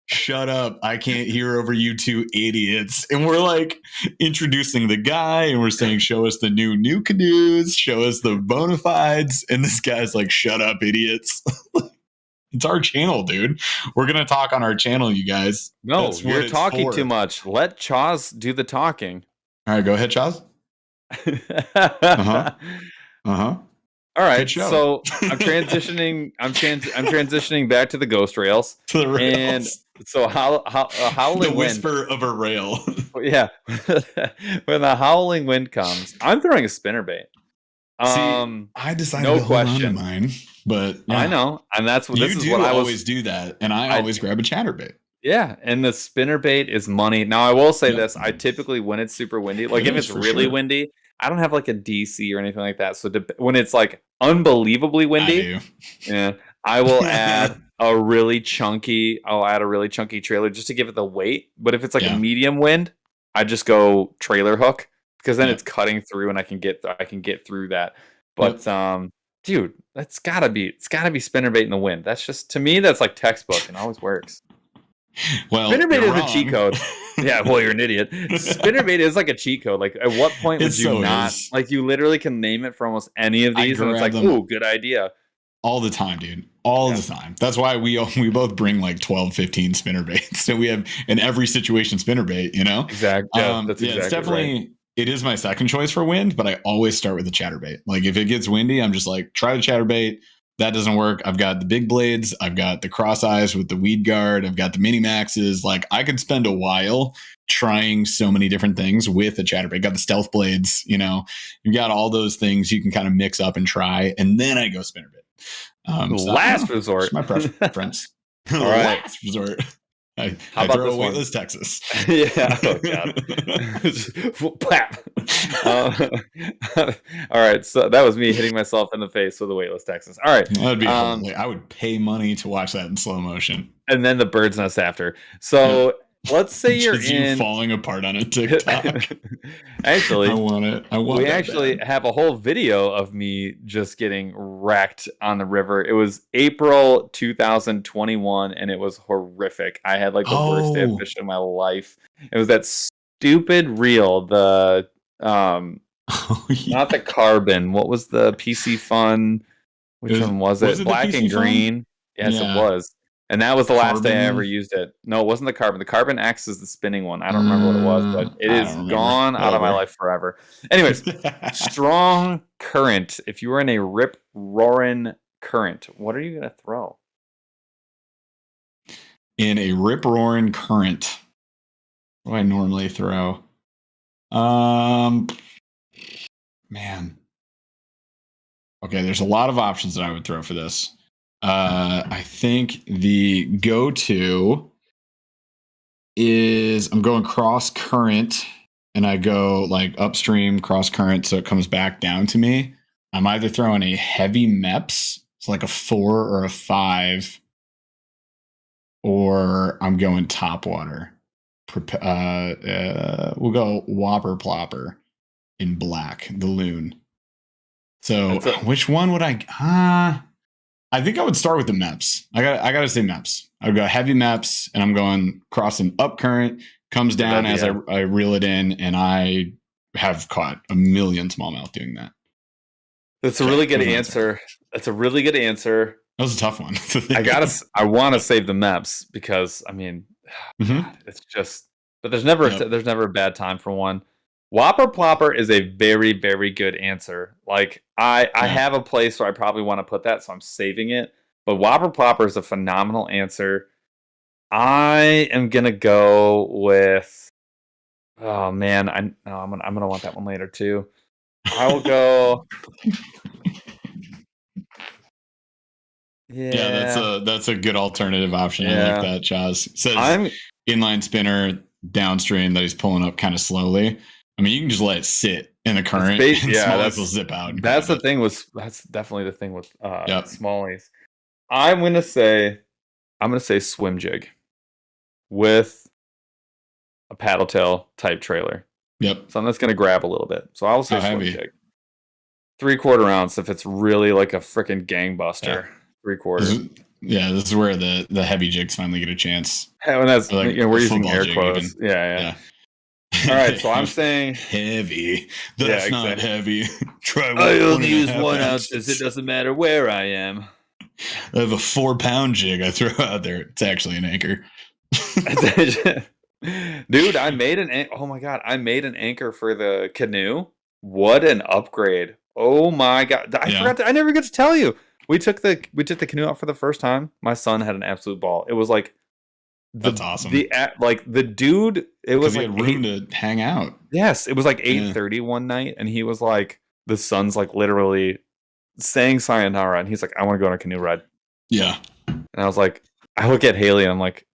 Shut up. I can't hear over you two idiots. And we're like introducing the guy and we're saying, show us the new canoes, show us the bona fides. And this guy's like, shut up, idiots. It's our channel, dude. We're going to talk on our channel, you guys. No, you're talking too much. Let Chaz do the talking. All right, go ahead, Chaz. All right, so I'm transitioning. I'm transitioning back to the ghost rails. To the rails. And so howling the whisper of a rail. Yeah, when the howling wind comes, I'm throwing a spinnerbait. I decided to hold on to mine, but I know, and that's what I always do that, and I always grab a chatterbait. Yeah, and the spinnerbait is money. Now I will say this: I typically, when it's super windy, like if it's really windy, I don't have like a DC or anything like that. So when it's like unbelievably windy, I will add a really chunky. I'll add a really chunky trailer just to give it the weight. But if it's like a medium wind, I just go trailer hook because then it's cutting through and I can get through that. But dude, it's gotta be spinnerbait in the wind. That's just, to me, that's like textbook and always works. Well, spinnerbait is a cheat code. Yeah, well, you're an idiot. Spinnerbait is like a cheat code. Like, at what point would you not? Like, you literally can name it for almost any of these, and it's like, ooh, good idea. All the time, dude. All the time. That's why we both bring like 12, 15 spinnerbaits. So we have in every situation spinnerbait, you know? Exactly. Yeah, that's exactly it's definitely right. It is my second choice for wind, but I always start with the chatterbait. Like if it gets windy, I'm just like, try the chatterbait. That doesn't work. I've got the big blades. I've got the cross eyes with the weed guard. I've got the mini maxes. Like I could spend a while trying so many different things with a chatterbait. Got the stealth blades, you know, you've got all those things you can kind of mix up and try. And then I go spinnerbait. Last resort. It's my preference. All right. Last resort. I throw a weightless Texas. Yeah. Oh, God. All right. So that was me hitting myself in the face with a weightless Texas. All right. That'd be I would pay money to watch that in slow motion. And then the bird's nest after. So let's say you're you falling apart on a TikTok. Actually, I want it. We actually have a whole video of me just getting wrecked on the river. It was April 2021, and it was horrific. I had like the worst day of fishing in my life. It was that stupid reel, the Oh, yeah. Not the Carbon. What was the PC Fun? Which one was it? Black and Green. Yes, it was. And that was the last day I ever used it. No, it wasn't the Carbon. The Carbon X is the spinning one. I don't remember what it was, but it is gone out of my life forever. Anyways, strong current. If you were in a rip-roaring current, what are you going to throw? In a rip-roaring current, what do I normally throw? Man. Okay, there's a lot of options that I would throw for this. I think the go-to is I'm going cross current, and I go like upstream cross current, so it comes back down to me. I'm either throwing a heavy MEPS, so like a 4 or a 5, or I'm going top water. We'll go Whopper Plopper in black, the loon. So which one would I think I would start with the MEPS. I gotta say MEPS. I would go heavy MEPS, and I'm going crossing up current, comes down as I reel it in, and I have caught a million smallmouth doing that. That's a really good answer. That's a really good answer. That was a tough one. I want to save the MEPS because I mean, God, it's just. But there's never a bad time for one. Whopper Plopper is a very, very good answer. Like I have a place where I probably want to put that, so I'm saving it. But Whopper Plopper is a phenomenal answer. I am gonna go with. Oh man, I'm gonna want that one later too. I will go. Yeah, that's a good alternative option. I like that. Chaz says inline spinner downstream that he's pulling up kind of slowly. I mean, you can just let it sit in the current. Smallies will zip out. That's definitely the thing with smallies. I'm gonna say swim jig with a paddle tail type trailer. Yep. Something that's gonna grab a little bit. So I'll say swim jig. 3/4 ounce if it's really like a freaking gangbuster. Yeah. 3/4. This is where the heavy jigs finally get a chance. And that's like, we're using air quotes. Yeah. All right, so I'm saying heavy. That's not heavy. Try one. I only use 1 ounce. It doesn't matter where I am. I have a 4-pound jig I throw out there. It's actually an anchor. Dude, I made an anchor for the canoe. What an upgrade! Oh my god, I never get to tell you. We took the canoe out for the first time. My son had an absolute ball. It was like. That's awesome. The dude, it was like had room to hang out. Yes, it was like 8:30 one night, and he was like, the sun's like literally saying sayonara, and he's like, I want to go on a canoe ride. Yeah, and I was like, I look at Haley, and I'm like,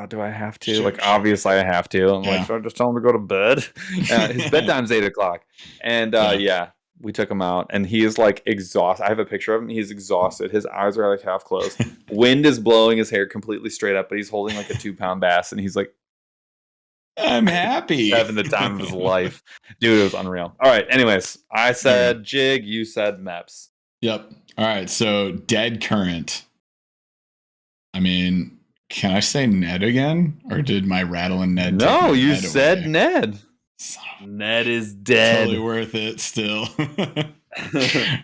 do I have to? Sure. Like, obviously I have to. I'm like, should I just tell him to go to bed? His bedtime's 8:00, and we took him out, and he is like exhausted. I have a picture of him. He's exhausted. His eyes are like half closed. Wind is blowing his hair completely straight up, but he's holding like a 2-pound bass, and he's like, I'm happy. Having the time of his life. Dude, it was unreal. All right, anyways, I said jig, you said MEPS. Yep. All right, so dead current. I mean, can I say Ned again? Or did my rattle and Ned No, you said Ned. Ned is dead. Totally worth it still.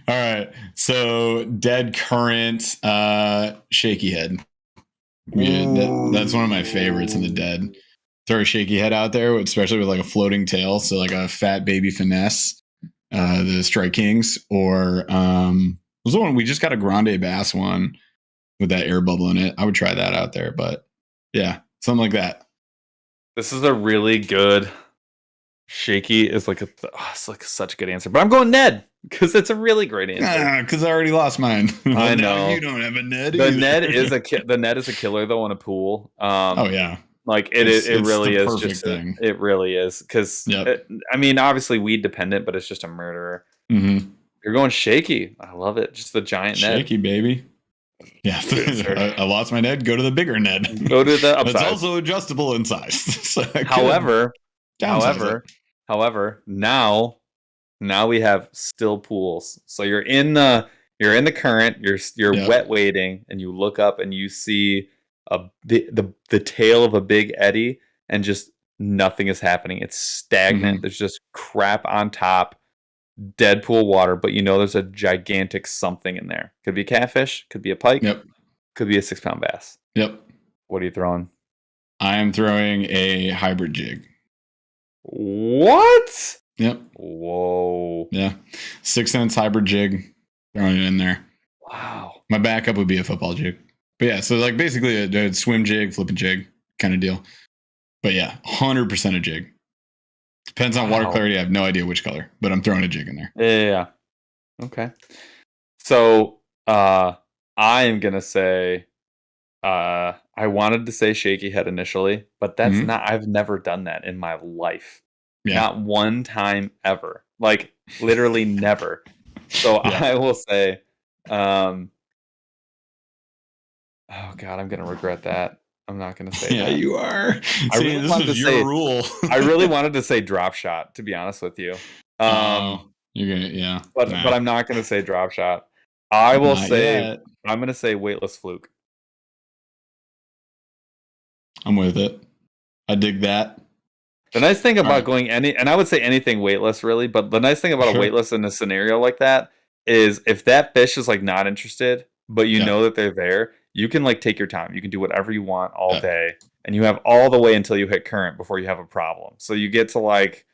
All right. So dead current, shaky head. Yeah, that's one of my favorites in the dead. Throw a shaky head out there, especially with like a floating tail. So like a fat baby finesse, the Strike Kings, or was the one we just got a grande bass one with that air bubble in it. I would try that out there, but yeah, something like that. This is a really good. Shaky is like it's like such a good answer, but I'm going Ned because it's a really great answer. Because I already lost mine. I know you don't have a Ned. The Ned is a killer though in a pool. Oh yeah, like it really is just thing. It really is because I mean obviously weed dependent, but it's just a murderer. Mm-hmm. You're going shaky. I love it. Just the giant Ned. Shaky baby. Yeah, I lost my Ned. Go to the bigger Ned. Go to the upsize. It's also adjustable in size. So However, now we have still pools. So you're in the current, you're wet wading, and you look up and you see the tail of a big eddy, and just nothing is happening. It's stagnant. Mm-hmm. There's just crap on top. dead pool water, but you know there's a gigantic something in there. Could be catfish, could be a pike, could be a 6-pound bass. Yep. What are you throwing? I am throwing a hybrid jig. What? Yep. Whoa. Yeah. 6-ounce hybrid jig. Throwing it in there. Wow. My backup would be a football jig. But yeah, so like basically a swim jig, flipping jig kind of deal. But yeah, 100% a jig. Depends on water clarity. I have no idea which color, but I'm throwing a jig in there. Yeah. Okay. So I am gonna say I wanted to say shaky head initially, but that's not. I've never done that in my life. Yeah. Not one time ever. Like literally never. So I will say, oh God, I'm gonna regret that. I'm not gonna say that. Yeah, you are. I really this wanted is to your say, rule. I really wanted to say drop shot, to be honest with you. You're gonna, but I'm not gonna say drop shot. I will say I'm gonna say weightless fluke. I'm with it. I dig that. The nice thing about going and I would say anything weightless really, but the nice thing about a weightless in a scenario like that is if that fish is like not interested, but you know that they're there, you can like take your time. You can do whatever you want all day, and you have all the way until you hit current before you have a problem. So you get to like,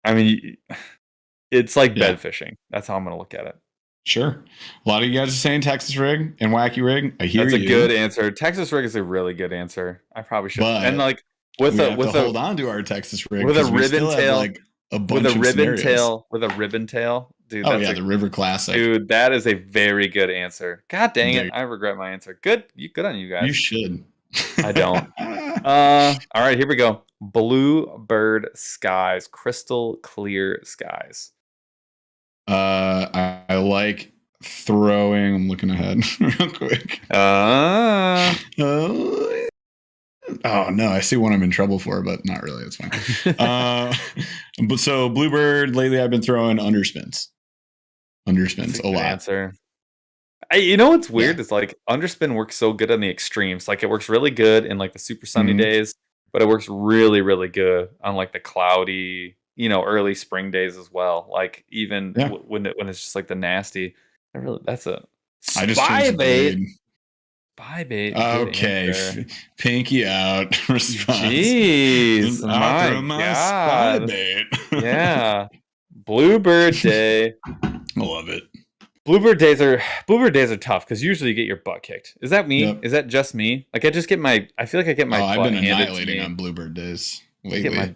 I mean, it's like bed fishing. That's how I'm gonna look at it. Sure. A lot of you guys are saying Texas rig and wacky rig. I hear you. That's a good answer. Texas rig is a really good answer. I probably should. And like with hold on to our Texas rig with a ribbon tail, like a bunch of scenarios. With a ribbon tail. Dude, the River Classic. Dude, that is a very good answer. God dang it. I regret my answer. Good on you guys. You should. I don't. All right, here we go. Bluebird skies. Crystal clear skies. I like throwing. I'm looking ahead real quick. Oh no, I see one I'm in trouble for, but not really. It's fine. But so Bluebird lately, I've been throwing underspins. Underspins a lot. Answer. You know what's weird? It's like underspin works so good on the extremes. Like it works really good in like the super sunny days, but it works really, really good on like the cloudy, early spring days as well. Like even when it's just like the nasty. That's a spy bait. Spy bait. Okay, pinky out. Response. Jeez, my God. Spy bait. Yeah, Bluebird Day. I love it. Bluebird days are tough because usually you get your butt kicked. Is that me? Yep. Is that just me? Like I just get I feel like I get my butt I've been handed annihilating to me. on Bluebird days lately.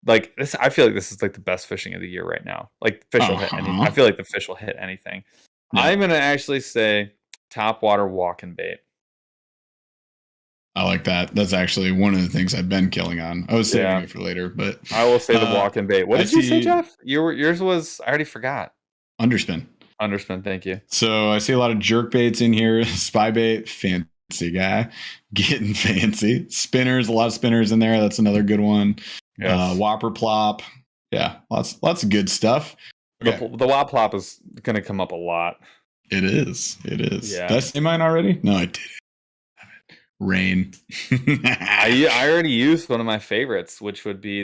Like this, I feel like this is like the best fishing of the year right now. Like fish will hit anything. I feel like the fish will hit anything. Yeah. I'm gonna actually say top water walking bait. I like that. That's actually one of the things I've been killing on. I was saving it for later, but I will say the walking bait. What did you say, Jeff? Yours was, I already forgot. Underspin, thank you. So I see a lot of jerk baits in here. Spy bait, fancy guy, getting fancy. Spinners, a lot of spinners in there. That's another good one. Yes. Whopper plop. Yeah, lots of good stuff. Okay. The whop plop is going to come up a lot. It is. Yeah. Did I say mine already? No, I didn't. Rain. I already used one of my favorites, which would be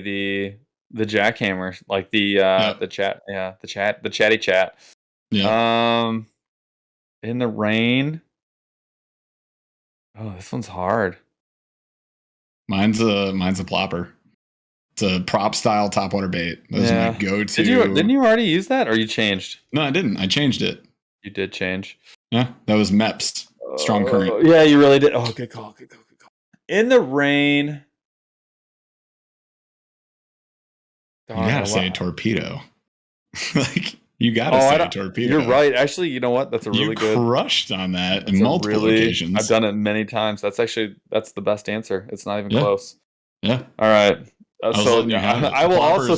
the jackhammer, like the chat. Yeah, the chatty chat. Yeah. In the rain. Oh, this one's hard. Mine's a plopper. It's a prop style topwater bait. That's my go-to. Didn't you already use that, or you changed? No, I didn't. I changed it. You did change. Yeah, that was MEPS. Strong current. Yeah, you really did. Oh, good call. In the rain. You gotta say torpedo. Like you gotta say torpedo. You're right. Actually, you know what? That's a really good. You crushed on that in multiple occasions. I've done it many times. That's the best answer. It's not even close. Yeah. All right. I will also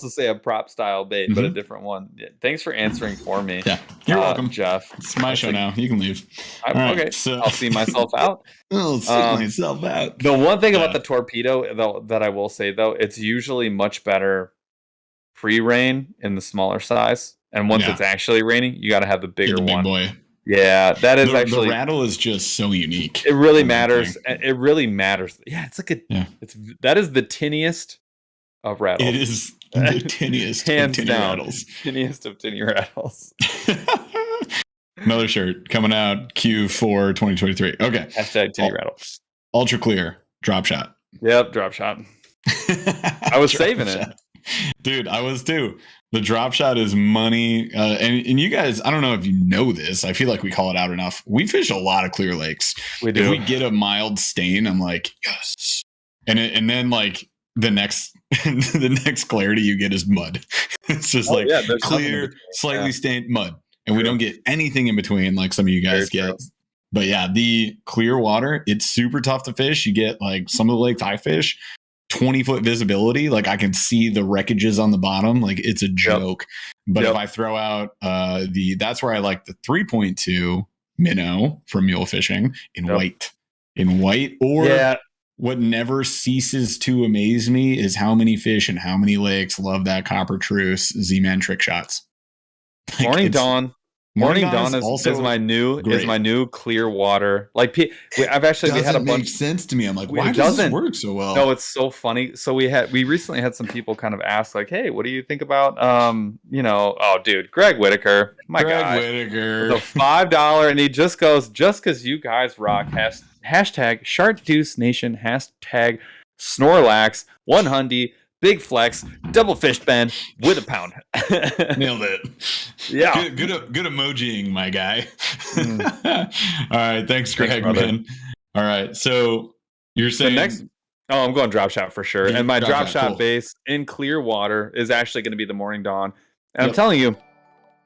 say a prop style bait, but a different one. Yeah, thanks for answering for me. Yeah, you're welcome, Jeff. It's my show now. You can leave. Okay, so I'll see myself out. I'll see myself out. The one thing about the torpedo though, that I will say though, it's usually much better pre-rain in the smaller size, and once it's actually raining, you got to have the bigger big one. Boy. Yeah, that is actually the rattle is just so unique. It really matters. It really matters. Yeah, it's like that is the tiniest of rattles. It is The tinniest Hands of tinny down, rattles. Tinniest of tinny rattles. Another shirt coming out Q4 2023. Okay. Hashtag tinny rattles. Ultra clear drop shot. Yep, drop shot. I was saving it. Dude, I was too. The drop shot is money. And you guys, I don't know if you know this. I feel like we call it out enough. We fish a lot of clear lakes. We do. If we get a mild stain, I'm like, yes. And then like the next clarity you get is mud. It's just clear, slightly stained mud. And we don't get anything in between like some of you guys get. True. But yeah, the clear water, it's super tough to fish. You get like some of the lakes I fish, 20-foot visibility. Like I can see the wreckages on the bottom. Like it's a joke. But if I throw out that's where I like the 3.2 minnow from mule fishing in white. In white. Or what never ceases to amaze me is how many fish and how many lakes love that copper truce Z-Man trick shots. Like Morning Dawn is my new clear water. Like we had a bunch. Make sense to me. I'm like, why does this work so well? No, it's so funny. So we recently had some people kind of ask, like, hey, what do you think about Greg Whitaker, Whitaker, the $5, and he just goes, just because you guys rock hashtag Shark Deuce Nation hashtag Snorlax 100. Big flex, double fish bend with a pound. Nailed it. Yeah. Good emojiing, my guy. All right. Thanks, Greg, man. All right. So you're saying I'm going drop shot for sure. And my drop shot base in clear water is actually going to be the Morning Dawn. And I'm telling you,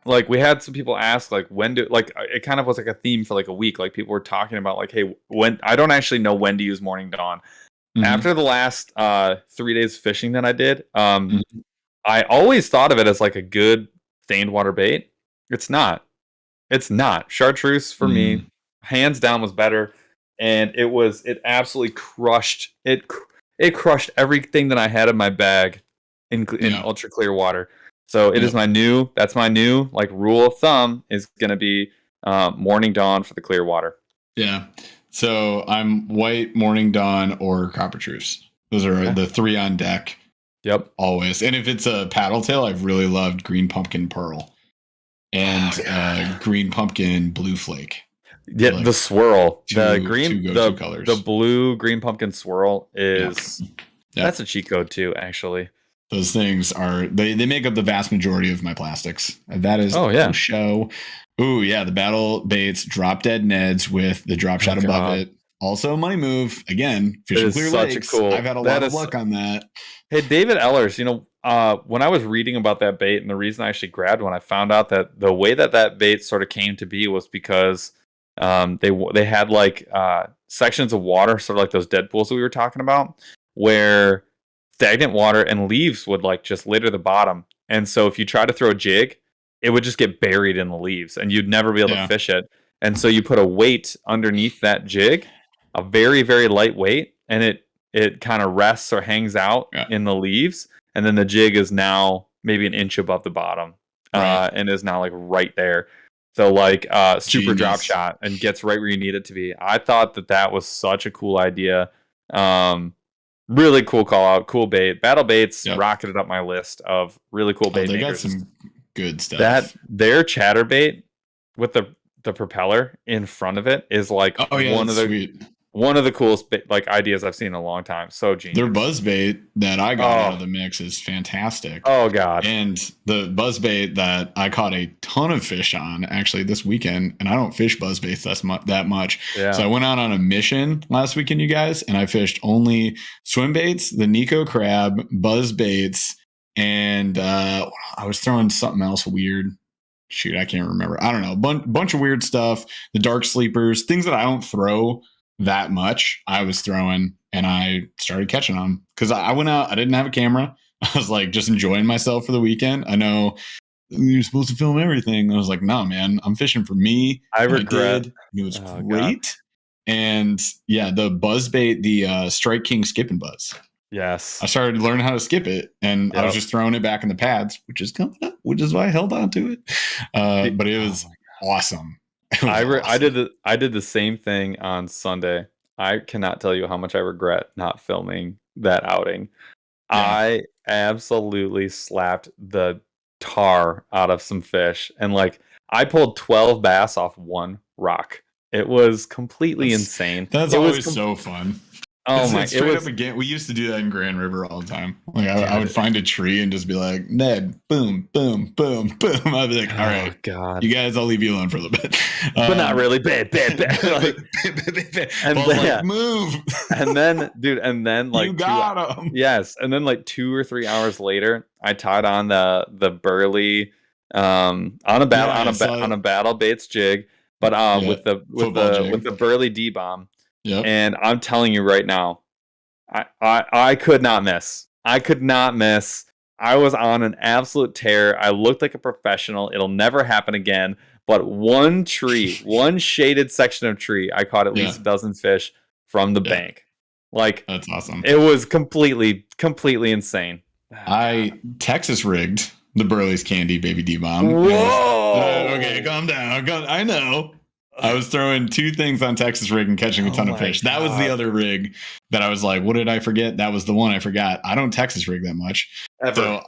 like we had some people ask, like it kind of was like a theme for like a week. Like people were talking about like, hey, when I don't actually know when to use Morning Dawn. Mm-hmm. After the last 3 days fishing that I did, I always thought of it as like a good stained water bait. It's not. Chartreuse for me, hands down, was better, and it absolutely crushed it. It crushed everything that I had in my bag in ultra clear water. So it is my new like rule of thumb is going to be Morning Dawn for the clear water. Yeah. So I'm white, Morning Dawn, or copper truce. Those are the three on deck. Yep. Always. And if it's a paddle tail, I've really loved green pumpkin pearl and green pumpkin blue flake. Yeah, like the swirl. The colors. The blue green pumpkin swirl is that's a cheat code too, actually. Those things are they make up the vast majority of my plastics. That is a show. Ooh, yeah, the battle baits, drop dead Neds with the drop shot above it. Also, money move. Again, fishing clear lakes. I've had a lot of luck on that. Hey, David Ellers, when I was reading about that bait, and the reason I actually grabbed one, I found out that the way that bait sort of came to be was because they had like sections of water, sort of like those dead pools that we were talking about, where stagnant water and leaves would like just litter the bottom. And so if you try to throw a jig, it would just get buried in the leaves and you'd never be able to fish it. And so you put a weight underneath that jig, a very, very light weight, and it kind of rests or hangs out in the leaves. And then the jig is now maybe an inch above the bottom and is now like right there. So like super drop shot and gets right where you need it to be. I thought that was such a cool idea. Really cool call out, cool bait. Battle baits rocketed up my list of really cool bait makers. Got some good stuff. That their chatterbait with the propeller in front of it is like one of the coolest like ideas I've seen in a long time. So genius. Their buzzbait that I got out of the mix is fantastic. Oh god! And the buzzbait that I caught a ton of fish on actually this weekend, and I don't fish buzzbaits that much. Yeah. So I went out on a mission last weekend, you guys, and I fished only swim baits, the Nico crab, buzzbaits, and I was throwing something else weird. Shoot, I can't remember. I don't know. Bunch of weird stuff. The dark sleepers, things that I don't throw that much, I was throwing, and I started catching them because I went out. I didn't have a camera. I was like just enjoying myself for the weekend. I know you're supposed to film everything. I was like, no, man, I'm fishing for me. I regret. It was great. God. And yeah, the buzzbait, the Strike King skip and buzz. Yes, I started learning how to skip it, and I was just throwing it back in the pads, which is coming up, which is why I held on to it. But it was awesome. I did the same thing on Sunday. I cannot tell you how much I regret not filming that outing. I absolutely slapped the tar out of some fish, and like I pulled 12 bass off one rock. It was completely insane. That's it always so fun. Oh it's my! Straight it was up again. We used to do that in Grand River all the time. Like I would find a tree and just be like, Ned, boom, boom, boom, boom. I'd be like, all right, God, you guys, I'll leave you alone for a little bit, but not really. Like, and then like, move. And then, dude, and then like you got him. Yes, and then like 2 or 3 hours later, I tied on the Burly on a battle baits jig, but with the Burly D bomb. Yep. And I'm telling you right now, I could not miss. I could not miss. I was on an absolute tear. I looked like a professional. It'll never happen again. But one tree, one shaded section of tree, I caught at least a dozen fish from the bank. Like, that's awesome. It was completely insane. I Texas rigged the Burly's Candy Baby D bomb. Whoa! Okay, calm down. I know. I was throwing 2 things on Texas rig and catching a ton of fish. That was the other rig that I was like, what did I forget? That was the one I forgot. I don't Texas rig that much. Ever. So,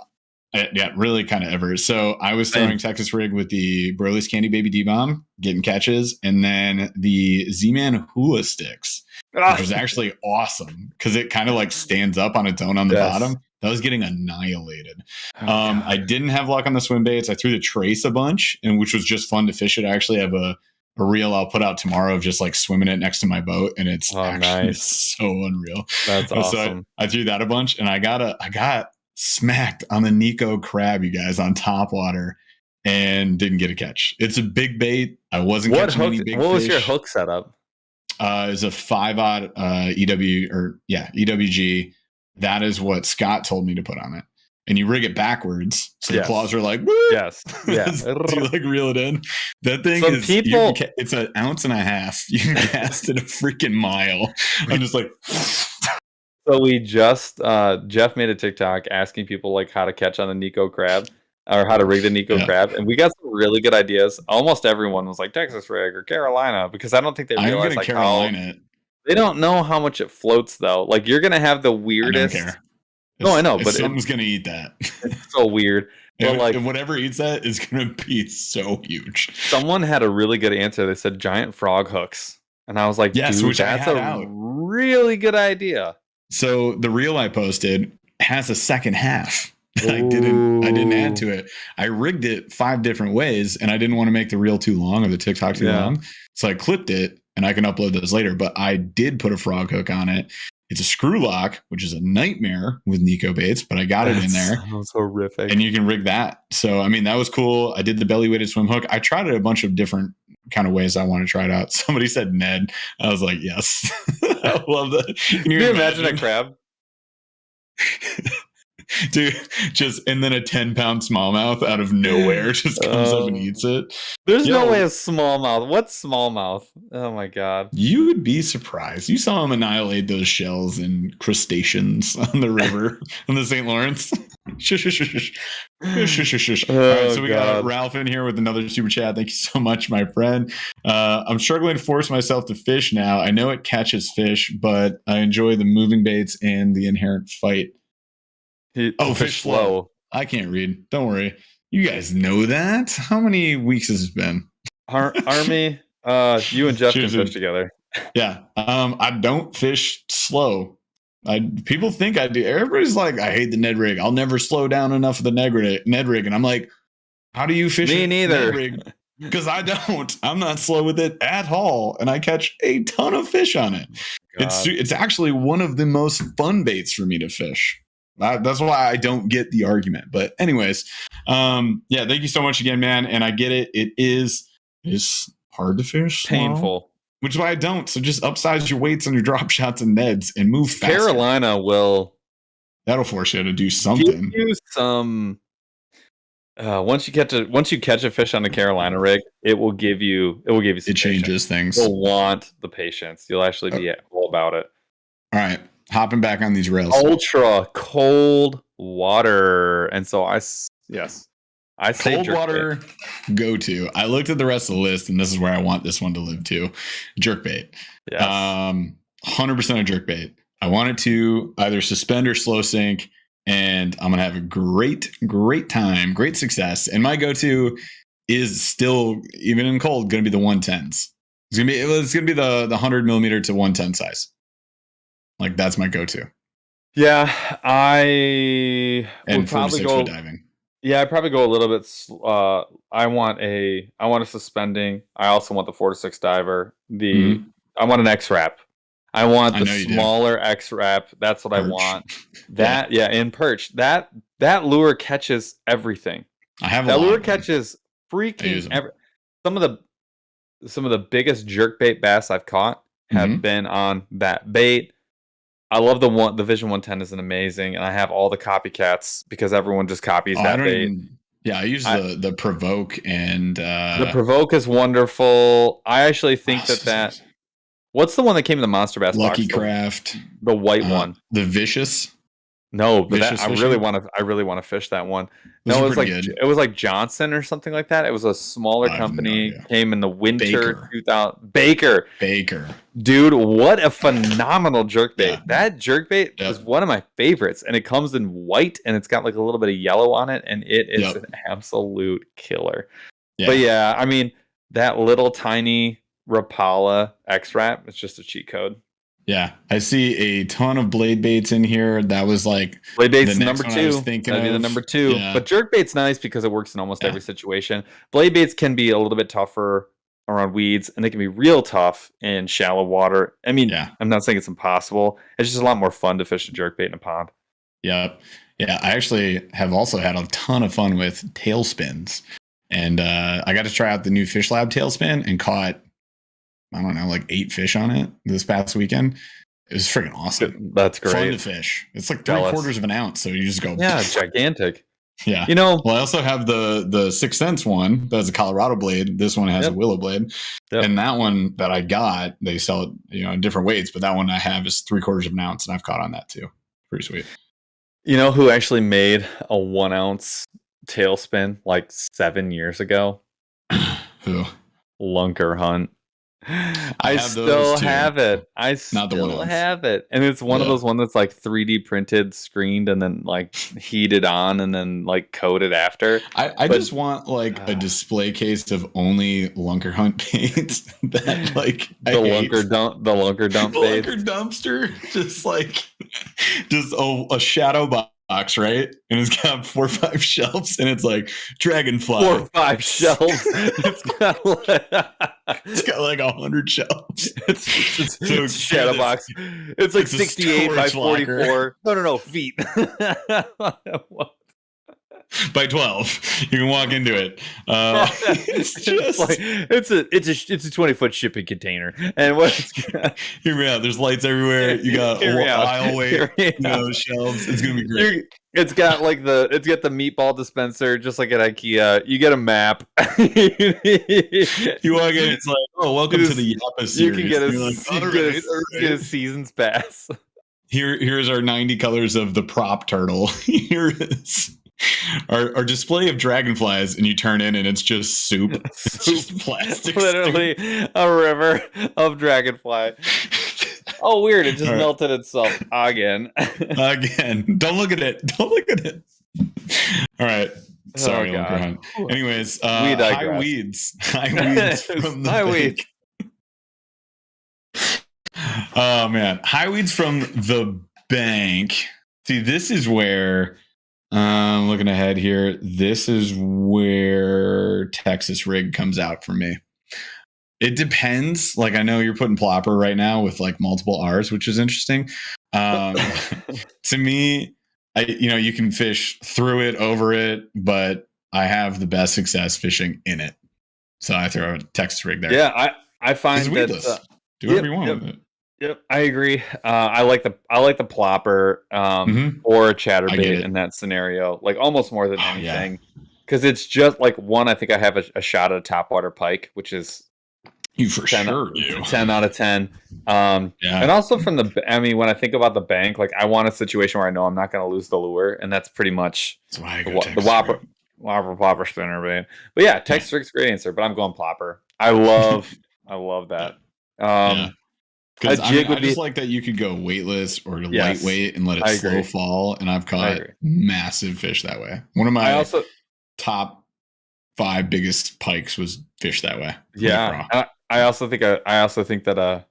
yeah, really kind of ever. So I was throwing Texas rig with the Burly's Candy Baby D-Bomb, getting catches, and then the Z-Man Hula Sticks, which was actually awesome because it kind of like stands up on its own on the bottom. That was getting annihilated. I didn't have luck on the swim baits. I threw the Trace a bunch, and which was just fun to fish it. I actually have a reel I'll put out tomorrow of just like swimming it next to my boat, and it's actually so unreal. That's awesome. So I threw that a bunch, and I got smacked on the Nico crab, you guys, on top water, and didn't get a catch. It's a big bait. I wasn't catching any big fish. What was your hook setup? It was a 5-aught EWG. That is what Scott told me to put on it. And you rig it backwards, so the claws are like, woo! Yes, yeah. Do you like reel it in? That thing is, it's an ounce and a half. You can cast it a freaking mile. I'm just like. So we just Jeff made a TikTok asking people like how to catch on the Nico crab or how to rig the Nico crab, and we got some really good ideas. Almost everyone was like Texas rig or Carolina, because I don't think they realize like Carolina. They don't know how much it floats though. Like you're gonna have the weirdest. I don't care. No, I know, but something's gonna eat that. It's so weird. But like, whatever eats that is gonna be so huge. Someone had a really good answer. They said giant frog hooks, and I was like, yes, dude, that's a really good idea. So the reel I posted has a second half. I didn't add to it. I rigged it 5 different ways, and I didn't want to make the reel too long or the TikTok too long, so I clipped it, and I can upload those later. But I did put a frog hook on it. It's a screw lock, which is a nightmare with Nico baits, but I got it in there. Sounds horrific. And you can rig that. So, I mean, that was cool. I did the belly weighted swim hook. I tried it a bunch of different kind of ways I want to try it out. Somebody said Ned. I was like, yes. I love that. Can you imagine a crab? Dude, and then a 10-pound smallmouth out of nowhere just comes up and eats it. There's no way a smallmouth. What's smallmouth? Oh my god. You would be surprised. You saw him annihilate those shells and crustaceans on the river on the St. Lawrence. Shush. All right, so we got Ralph in here with another super chat. Thank you so much, my friend. I'm struggling to force myself to fish now. I know it catches fish, but I enjoy the moving baits and the inherent fight. Fish flow. I can't read. Don't worry. You guys know that. How many weeks has it been? Army, you and Jeff can fish together. Yeah. I don't fish slow. People think I do. Everybody's like, I hate the Ned rig. I'll never slow down enough of the Ned rig. And I'm like, how do you fish? Me neither. Ned rig? Because I don't. I'm not slow with it at all, and I catch a ton of fish on it. It's actually one of the most fun baits for me to fish. That's why I don't get the argument. But anyways, thank you so much again, man. And I get it. It's hard to fish. Painful. Which is why I don't. So just upsize your weights on your drop shots and Neds and move faster. Carolina will. That'll force you to do something. Give you some. Once you catch a fish on the Carolina rig, it will give you. It changes things. You'll want the patience. You'll actually be all about it. All right. Hopping back on these rails. Ultra cold water. And so I say cold water go to. I looked at the rest of the list, and this is where I want this one to live too. Jerkbait. Yes. 100% a jerkbait. I want it to either suspend or slow sink and I'm gonna have a great time, great success. And my go-to is still, even in cold, gonna be the 110s. It's gonna be the 100 millimeter to 110 size. Like that's my go-to. Yeah, I would probably go diving. Yeah, I'd probably go a little bit. I want a suspending. I also want the 4 to 6 diver. I want an X wrap. I want the smaller X wrap. That's what I want. That in perch. That lure catches everything. I have that lure catches freaking some of the biggest jerkbait bass I've caught have been on that bait. I love the Vision 110 is amazing, and I have all the copycats because everyone just copies that bait. I use the Provoke, and the Provoke is wonderful. I actually think that what's the one that came in the Monster Bass Lucky box? Craft, the white one, the Vicious. No, but I really want to fish that one. No, it was like Johnson or something like that. It was a smaller company. Came in the winter 2000. Baker. Dude, what a phenomenal jerkbait! Yeah. That jerkbait is one of my favorites, and it comes in white, and it's got like a little bit of yellow on it, and it is an absolute killer. Yeah. But yeah, I mean that little tiny Rapala X-Wrap is just a cheat code. Yeah, I see a ton of blade baits in here. That was like blade bait's number 2. That'd be the number 2. Yeah. But jerk bait's nice because it works in almost every situation. Blade baits can be a little bit tougher around weeds, and they can be real tough in shallow water. I mean, I'm not saying it's impossible. It's just a lot more fun to fish a jerk bait in a pond. Yep. Yeah, I actually have also had a ton of fun with tailspins, and I got to try out the new Fish Lab tailspin and caught, I don't know, like 8 fish on it this past weekend. It was freaking awesome. That's great. Fun to fish. It's like 3/4 of an ounce, so you just go. Yeah, gigantic. Yeah. Well, I also have the 6 Sense one. That's a Colorado blade. This one has a willow blade. Yep. And that one that I got, they sell it, in different weights, but that one I have is 3/4 of an ounce, and I've caught on that too. Pretty sweet. You know who actually made a 1 ounce tailspin like 7 years ago? Who? Lunker Hunt. I still have it. I still have it. And it's one of those ones that's like 3D printed, screened, and then like heated on and then like coated after. I just want like a display case of only Lunker Hunt baits that like the lunker dump baits. Lunker dumpster. Just a shadow box, right? And it's got 4 or 5 shelves, and it's like Dragonfly. 4 or 5 shelves. It's got like 100 shelves. It's shadow box. It's like 68 by 44. No, feet. By 12, you can walk into it. It's a 20-foot shipping container, and what's hear me out. There's lights everywhere. You got aisleway, shelves. It's gonna be great. It's got the meatball dispenser, just like at IKEA. You get a map. You walk in, it's like, oh, welcome to the Yappa series. You can get a season's pass. Here's our 90 colors of the prop turtle. Here is our display of dragonflies, and you turn in and it's just soup. It's just plastic. Literally a river of dragonfly. Oh, weird. It just melted itself again. Don't look at it. All right. Sorry, Lunker Hunt. Anyways, high weeds. From the bank. Oh man, high weeds from the bank. See, this is where looking ahead here. This is where Texas rig comes out for me. It depends. Like, I know you're putting plopper right now with like multiple R's, which is interesting. To me, you can fish through it, over it, but I have the best success fishing in it. So I throw a Texas rig there. Yeah, I find that do whatever you want with it. Yep, I agree. I like the plopper or a chatterbait in that scenario, like almost more than anything, because it's just like one. I think I have a shot at a topwater pike, which is 10 out of 10. And also from when I think about the bank, like I want a situation where I know I'm not going to lose the lure, and that's pretty much the whopper plopper spinner bait. But yeah, Texas rig's a great answer, but I'm going plopper. I love that. Because I just like that you could go weightless or lightweight and let it slow fall, and I've caught massive fish that way. One of my top 5 biggest pikes was fish that way. Yeah, I also think that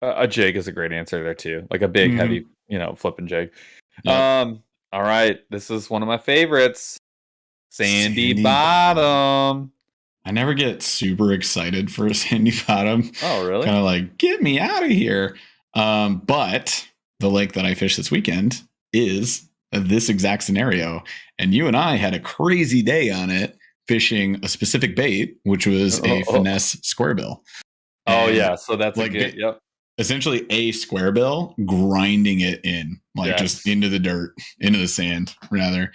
a jig is a great answer there too, like a big heavy, flipping jig. Yep. All right, this is one of my favorites, sandy bottom. I never get super excited for a sandy bottom. Oh, really? Kind of like, get me out of here. But the lake that I fished this weekend is this exact scenario. And you and I had a crazy day on it fishing a specific bait, which was a finesse squarebill. Oh, yeah. So that's like essentially a squarebill grinding it in, just into the dirt, into the sand, rather.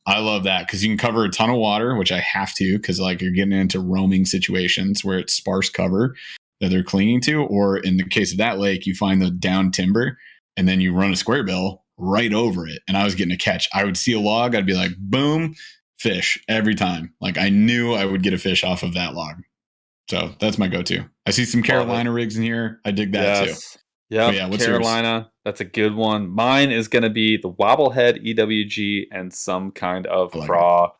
I love that because you can cover a ton of water, which I have to because you're getting into roaming situations where it's sparse cover that they're clinging to. Or in the case of that lake, you find the down timber and then you run a square bill right over it. And I was getting a catch. I would see a log. I'd be like, boom, fish every time. I knew I would get a fish off of that log. So that's my go-to. I see some Carolina rigs in here. I dig that too. Yeah, what's Carolina. Yours? That's a good one. Mine is going to be the Wobblehead EWG and some kind of craw.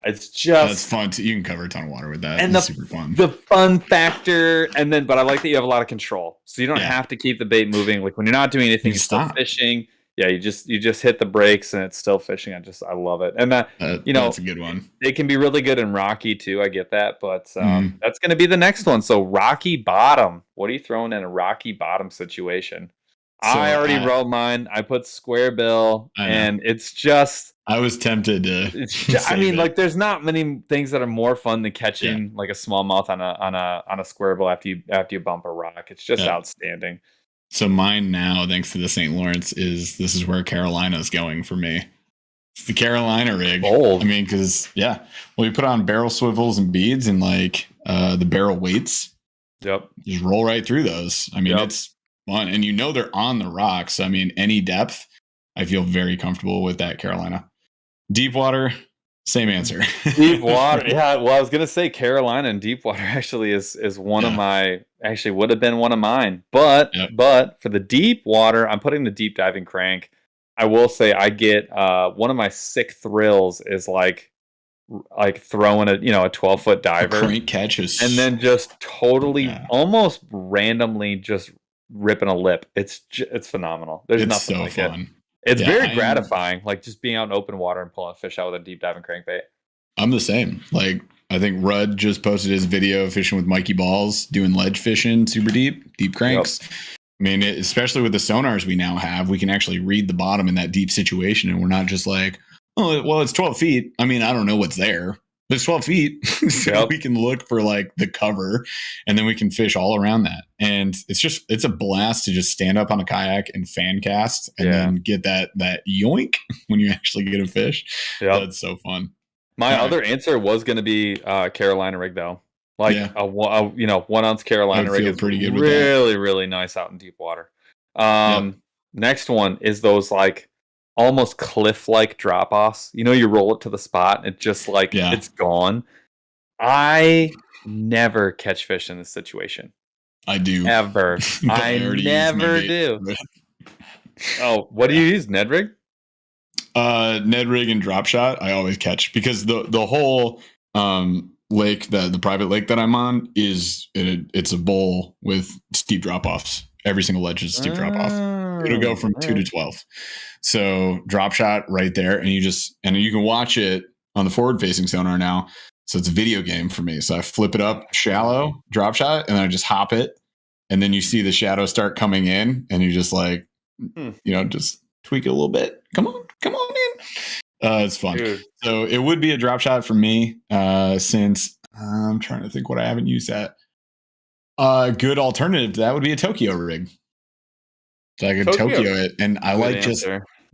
It's just that's fun. You can cover a ton of water with that. And it's super fun. The fun factor, but I like that you have a lot of control, so you don't have to keep the bait moving. Like when you're not doing anything, you're still fishing. Yeah, you just hit the brakes and it's still fishing. I love it. And that's a good one. It can be really good in rocky too. I get that, but that's going to be the next one. So rocky bottom. What are you throwing in a rocky bottom situation? So I already wrote mine. I put square bill, and it's just. I was tempted to. There's not many things that are more fun than catching like a smallmouth on a square bill after you bump a rock. It's just outstanding. So mine now, thanks to the St. Lawrence, this is where Carolina's going for me. It's the Carolina rig. Bold. Because you put on barrel swivels and beads and the barrel weights. Yep. Just roll right through those. It's fun, and they're on the rocks. Any depth, I feel very comfortable with that Carolina. Deep water, same answer. Deep water, yeah. Well, I was gonna say Carolina and deep water actually is one of my. Actually, would have been one of mine, but for the deep water, I'm putting the deep diving crank. I will say I get one of my sick thrills is like throwing a 12-foot diver, crank catches, and then just totally almost randomly just ripping a lip. It's phenomenal. There's nothing like fun. It's very gratifying, just being out in open water and pulling a fish out with a deep diving crankbait. I'm the same. I think Rudd just posted his video fishing with Mikey Balls, doing ledge fishing, super deep cranks. Yep. Especially with the sonars we now have, we can actually read the bottom in that deep situation, and we're not just like, oh, well, it's 12 feet. I don't know what's there. It's 12 feet. So we can look for the cover, and then we can fish all around that. And it's a blast to just stand up on a kayak and fan cast and then get that yoink when you actually get a fish. Yep. That's so fun. My other answer was going to be Carolina rig, though. A 1 ounce Carolina rig is pretty good. Really, really nice out in deep water. Next one is those almost cliff-like drop-offs. You roll it to the spot, and it just it's gone. I never catch fish in this situation. I do. Ever. I never do. Oh, what do you use? Ned rig? Ned rig and drop shot I always catch, because the whole lake, the private lake that I'm on, it's a bowl with steep drop offs. Every single ledge is a steep drop off. It'll go from 2 to 12. So drop shot right there, and you can watch it on the forward facing sonar now. So it's a video game for me. So I flip it up shallow, drop shot, and then I just hop it, and then you see the shadow start coming in, and you just just tweak it a little bit. Come on in. It's fun. Dude. So it would be a drop shot for me, since I'm trying to think what I haven't used that. A good alternative to that would be a Tokyo rig. So I could Tokyo it, and I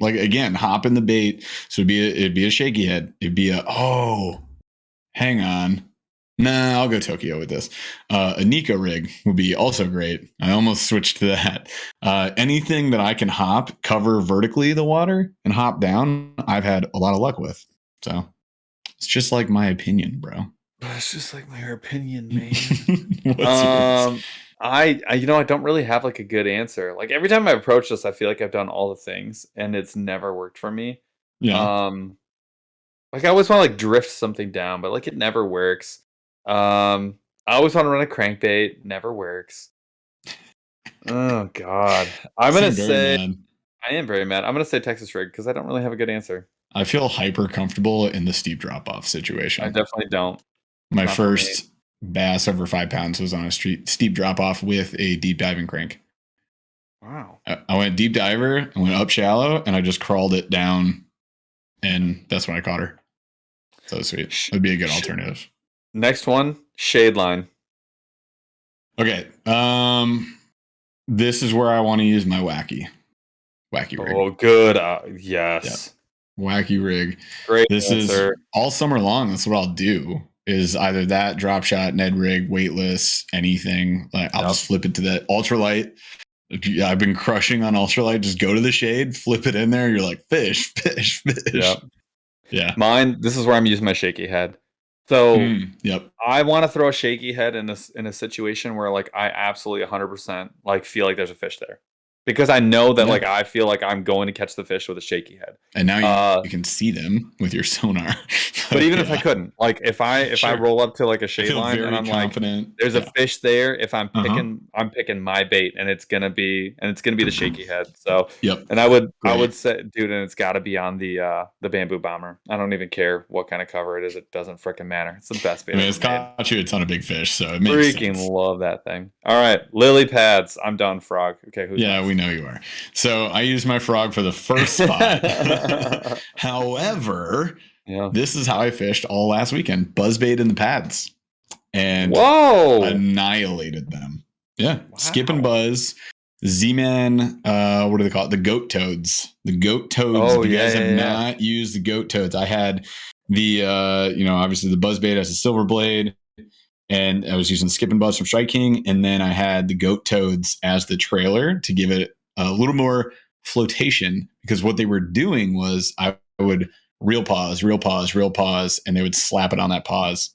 again, hop in the bait. So it'd be a shaky head. It'd be hang on. Nah, I'll go Tokyo with this. A Nico rig would be also great. I almost switched to that. Anything that I can cover vertically the water and hop down, I've had a lot of luck with. So it's just my opinion, bro. It's just like my opinion, man. I don't really have like a good answer. Like every time I approach this, I feel like I've done all the things and it's never worked for me. Yeah. Like I always want to like drift something down, but like it never works. I always want to run a crankbait, never works. Oh God. I'm gonna say I am very mad. I'm gonna say Texas rig because I don't really have a good answer. I feel hyper comfortable in the steep drop off situation. I definitely don't. My first bass over 5 pounds was on a steep drop off with a deep diving crank. Wow. I went deep diver, I went up shallow, and I just crawled it down, and that's when I caught her. So sweet. It'd be a good alternative. Next one, shade line. Okay. This is where I want to use my wacky rig. Oh, good. Yes. Yep. Wacky rig. Great. This is all summer long. That's what I'll do. Is either that drop shot, Ned rig, weightless, anything. Like I'll just flip it to that ultralight. I've been crushing on ultralight. Just go to the shade, flip it in there. You're like fish. Yep. Yeah. Mine. This is where I'm using my shaky head. So yep. I want to throw a shaky head in a situation where like I absolutely 100% like feel like there's a fish there. Because I know that like I feel like I'm going to catch the fish with a shaky head. And now you can see them with your sonar. But even if I couldn't, like if I roll up to like a shade line and I'm confident. Like there's a fish there, if I'm picking I'm picking my bait and it's gonna be the shaky head. So and I would say, dude, and it's gotta be on the bamboo bomber. I don't even care what kind of cover it is, it doesn't freaking matter. It's the best bait. I mean, it's caught you a ton of big fish, so it makes sense. Love that thing. All right, lily pads. I'm done, frog. Okay, who's next? We know you are. So I used my frog for the first spot. However, this is how I fished all last weekend. Buzzbait in the pads. And annihilated them. Yeah. Wow. Skip and buzz. Z-Man, what do they call it? The goat toads. The goat toads. If you guys have not used the goat toads, I had the obviously the buzzbait as a silver blade. And I was using Skip and Buzz from Strike King. And then I had the goat toads as the trailer to give it a little more flotation, because what they were doing was I would reel pause, and they would slap it on that pause.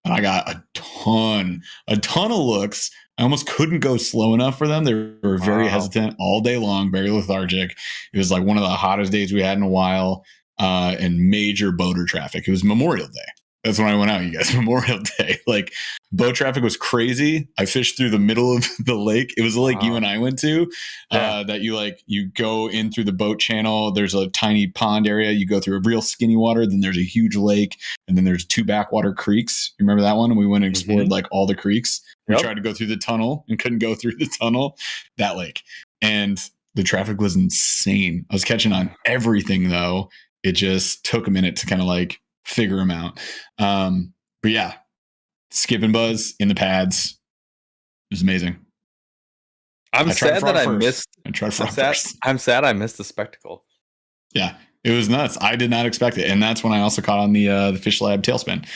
And I got a ton of looks. I almost couldn't go slow enough for them. They were very hesitant all day long, very lethargic. It was like one of the hottest days we had in a while, and major boater traffic. It was Memorial Day. That's when I went out, you guys. Memorial Day. Like, boat traffic was crazy. I fished through the middle of the lake. It was a lake you and I went to, that you go in through the boat channel. There's a tiny pond area. You go through a real skinny water. Then there's a huge lake. And then there's 2 backwater creeks. You remember that one? And we went and explored like all the creeks. We tried to go through the tunnel and couldn't go through the tunnel. That lake. And the traffic was insane. I was catching on everything, though. It just took a minute to kind of like figure them out. But yeah, Skip and Buzz in the pads. It was amazing. I'm sad that I missed. I'm sad I missed the spectacle. Yeah, it was nuts. I did not expect it. And that's when I also caught on the Fish Lab tailspin.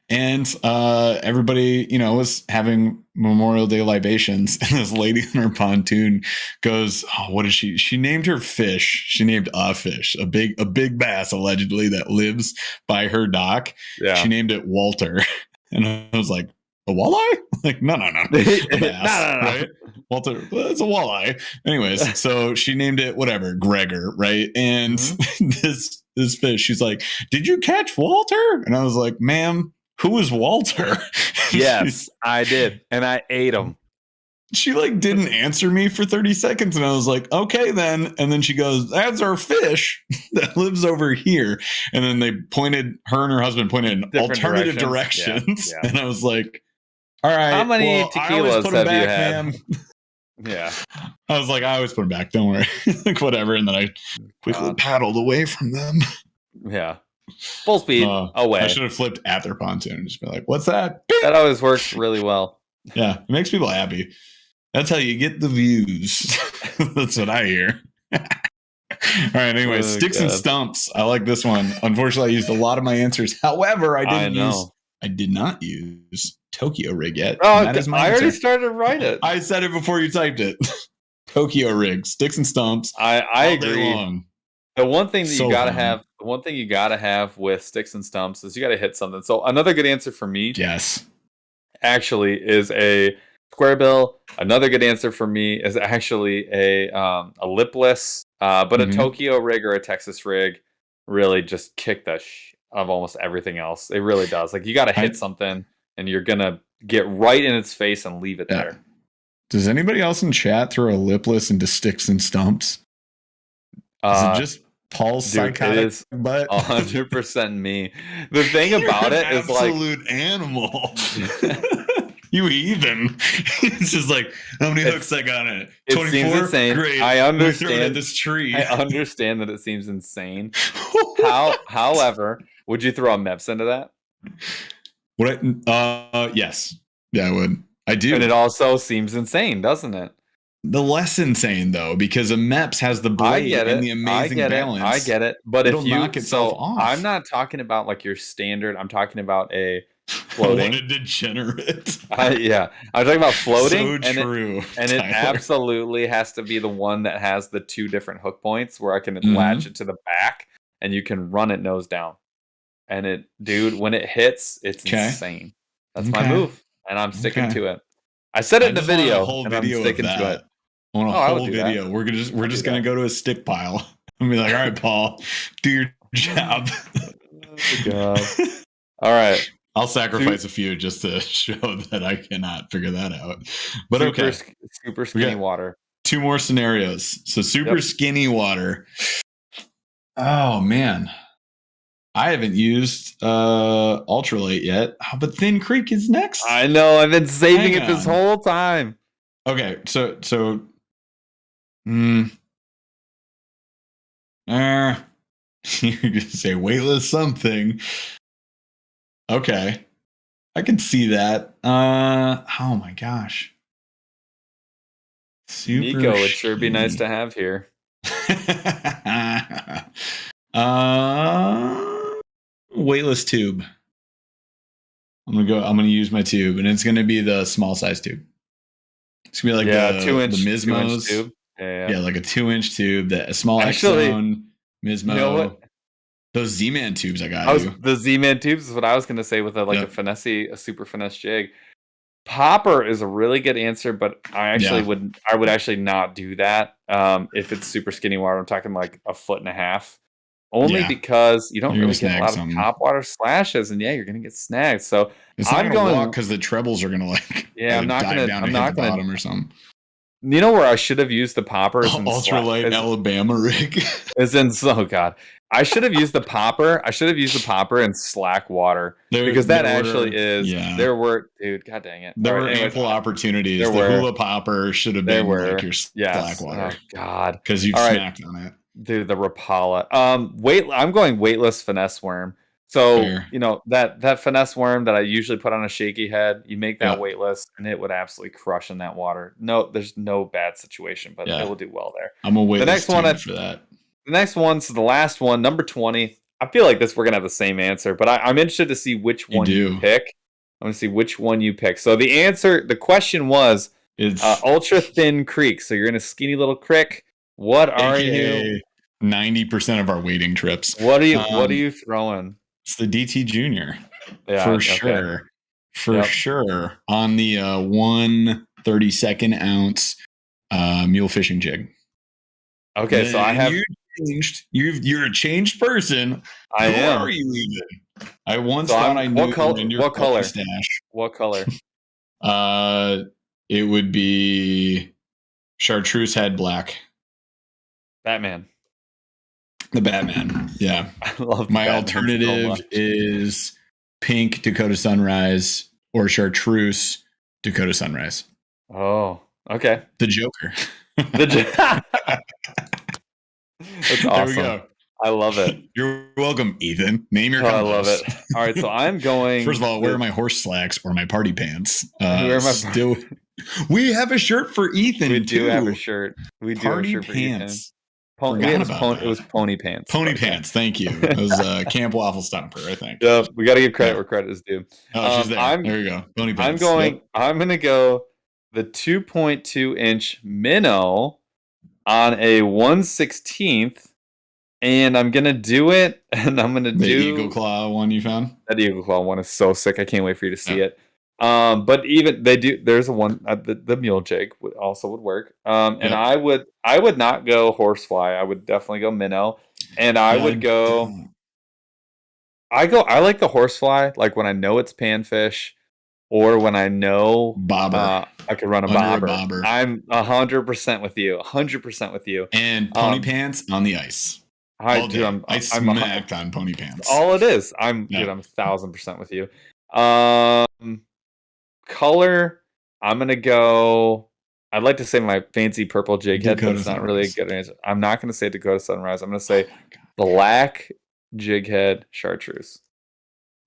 And everybody, was having Memorial Day libations. And this lady in her pontoon goes, what is she? She named her fish. She named a fish, a big bass, allegedly, that lives by her dock. Yeah. She named it Walter. And I was like, a walleye? Like, no. Bass, no. Right? Walter, it's a walleye. Anyways, so she named it whatever, Gregor, right? And this fish, she's like, did you catch Walter? And I was like, ma'am, who is Walter? Yes, I did. And I ate him. She like didn't answer me for 30 seconds. And I was like, okay, then. And then she goes, that's our fish that lives over here. And then her and her husband pointed in different alternative directions. Yeah. And I was like, all right. How many tequilas have you had? Ma'am. Yeah. I was like, I always put them back. Don't worry. Like, whatever. And then I quickly paddled away from them. Yeah. Full speed away. I should have flipped at their pontoon and just been like, what's that? That always works really well. Yeah. It makes people happy. That's how you get the views. That's what I hear. All right. Anyway, sticks and stumps. I like this one. Unfortunately, I used a lot of my answers. However, I did not use Tokyo rig yet. Oh, that is my answer. Already started to write it. I said it before you typed it. Tokyo rig, sticks and stumps. I agree. The one thing that you gotta have with sticks and stumps is you gotta hit something. So another good answer for me, yes, actually, is a square bill. Another good answer for me is actually a lipless, but a Tokyo rig or a Texas rig really just kick the of almost everything else. It really does. Like you gotta hit something, and you're gonna get right in its face and leave it there. Does anybody else in chat throw a lipless into sticks and stumps? Is it just Paul's psychotic butt? 100% me. The thing about it is like absolute animal. You heathen. It's just like, how many hooks I got in it? 24? It seems insane. Great. I understand this tree. I understand that it seems insane. However, would you throw a MEPS into that? Yes. Yeah, I would. I do. And it also seems insane, doesn't it? The less insane though, because a MEPS has the blade and the amazing balance. I get it. But if you knock itself off. I'm not talking about like your standard. I'm talking about a floating. What a degenerate. I'm talking about floating. So true. And it absolutely has to be the one that has the 2 different hook points where I can latch it to the back and you can run it nose down. And it, dude, when it hits, it's insane. That's my move, and I'm sticking to it. I said it in the video, and I'm sticking to it. I want a whole video. We're just gonna go to a stick pile and be like, all right, Paul, do your job. Good job. All right. I'll sacrifice a few just to show that I cannot figure that out. But super skinny water. 2 more scenarios. So super skinny water. Oh man. I haven't used ultralight yet, but Thin Creek is next. I know. I've been saving it this whole time. Okay, so you're gonna say weightless something. Okay, I can see that. Oh my gosh, Nico would sure be nice to have here. Weightless tube. I'm gonna use my tube, and it's gonna be the small size tube. It's gonna be like the 2-inch Mismos. 2-inch tube. Yeah, like a 2-inch tube, that a small X-Zone Mismo. You know what? Those Z-Man tubes I got you. The Z-Man tubes is what I was gonna say with a super finesse jig. Popper is a really good answer, but I would actually not do that if it's super skinny water. I'm talking like 1.5 foot. Only because you don't really get a lot of top water slashes, and you're gonna get snagged. So I'm going because the trebles are gonna I'm not gonna the bottom or something. You know where I should have used the popper? Ultralight Alabama rig. I should have used the popper. I should have used the popper in slack water because that actually is. Yeah. There were, dude. God dang it. There were ample opportunities. The hula popper should have been like your slack water. Oh God, because you've snacked on it. Dude, the Rapala. I'm going weightless finesse worm. So that finesse worm that I usually put on a shaky head, you make that weightless, and it would absolutely crush in that water. No, there's no bad situation, but it will do well there. I'm a weightless for that. The next one, so the last one, number 20. I feel like we're gonna have the same answer, but I'm interested to see which one you pick. I'm gonna see which one you pick. So the question was, ultra thin creek. So you're in a skinny little creek. What are you? 90% of our wading trips. What are you throwing? It's the DT Junior, for sure. For sure, on the 1/32 ounce mule fishing jig. Okay, so I have changed. You're a changed person. I am. Who are you even? I once thought I knew. What color? Stash. What color? It would be chartreuse head black. Batman. The Batman. Yeah. I love my alternative is pink Dakota Sunrise or chartreuse Dakota Sunrise. Oh, okay. The Joker. That's awesome. There we go. I love it. You're welcome, Ethan. Name your compost. I love it. All right, so I'm going. First of all, where are my horse slacks or my party pants? Where am I? We have a shirt for Ethan. We do have a shirt. We do have a shirt for Ethan. It was pony pants. Pony pants. Thank you. It was Camp Waffle Stomper, I think. Yeah, we got to give credit where credit is due. Oh, she's there. There you go. Pony pants. I'm going to go the 2.2 inch minnow on a 1/16 And I'm gonna do it, and I'm gonna the do Eagle Claw one you found. That Eagle Claw one is so sick. I can't wait for you to see it. But even they do. There's a one the mule jig also would work. And I would not go horsefly. I would definitely go minnow, and I would go. I like the horsefly, like when I know it's panfish, or when I know bobber. I could run a bobber. I'm 100% with you. 100% with you. And pony pants on the ice. I smacked on pony pants. All it is. I'm 1,000% with you. Color, I'm gonna go. I'd like to say my fancy purple jig head, but it's not really a good answer. I'm not gonna say Dakota Sunrise. I'm gonna say black jig head chartreuse.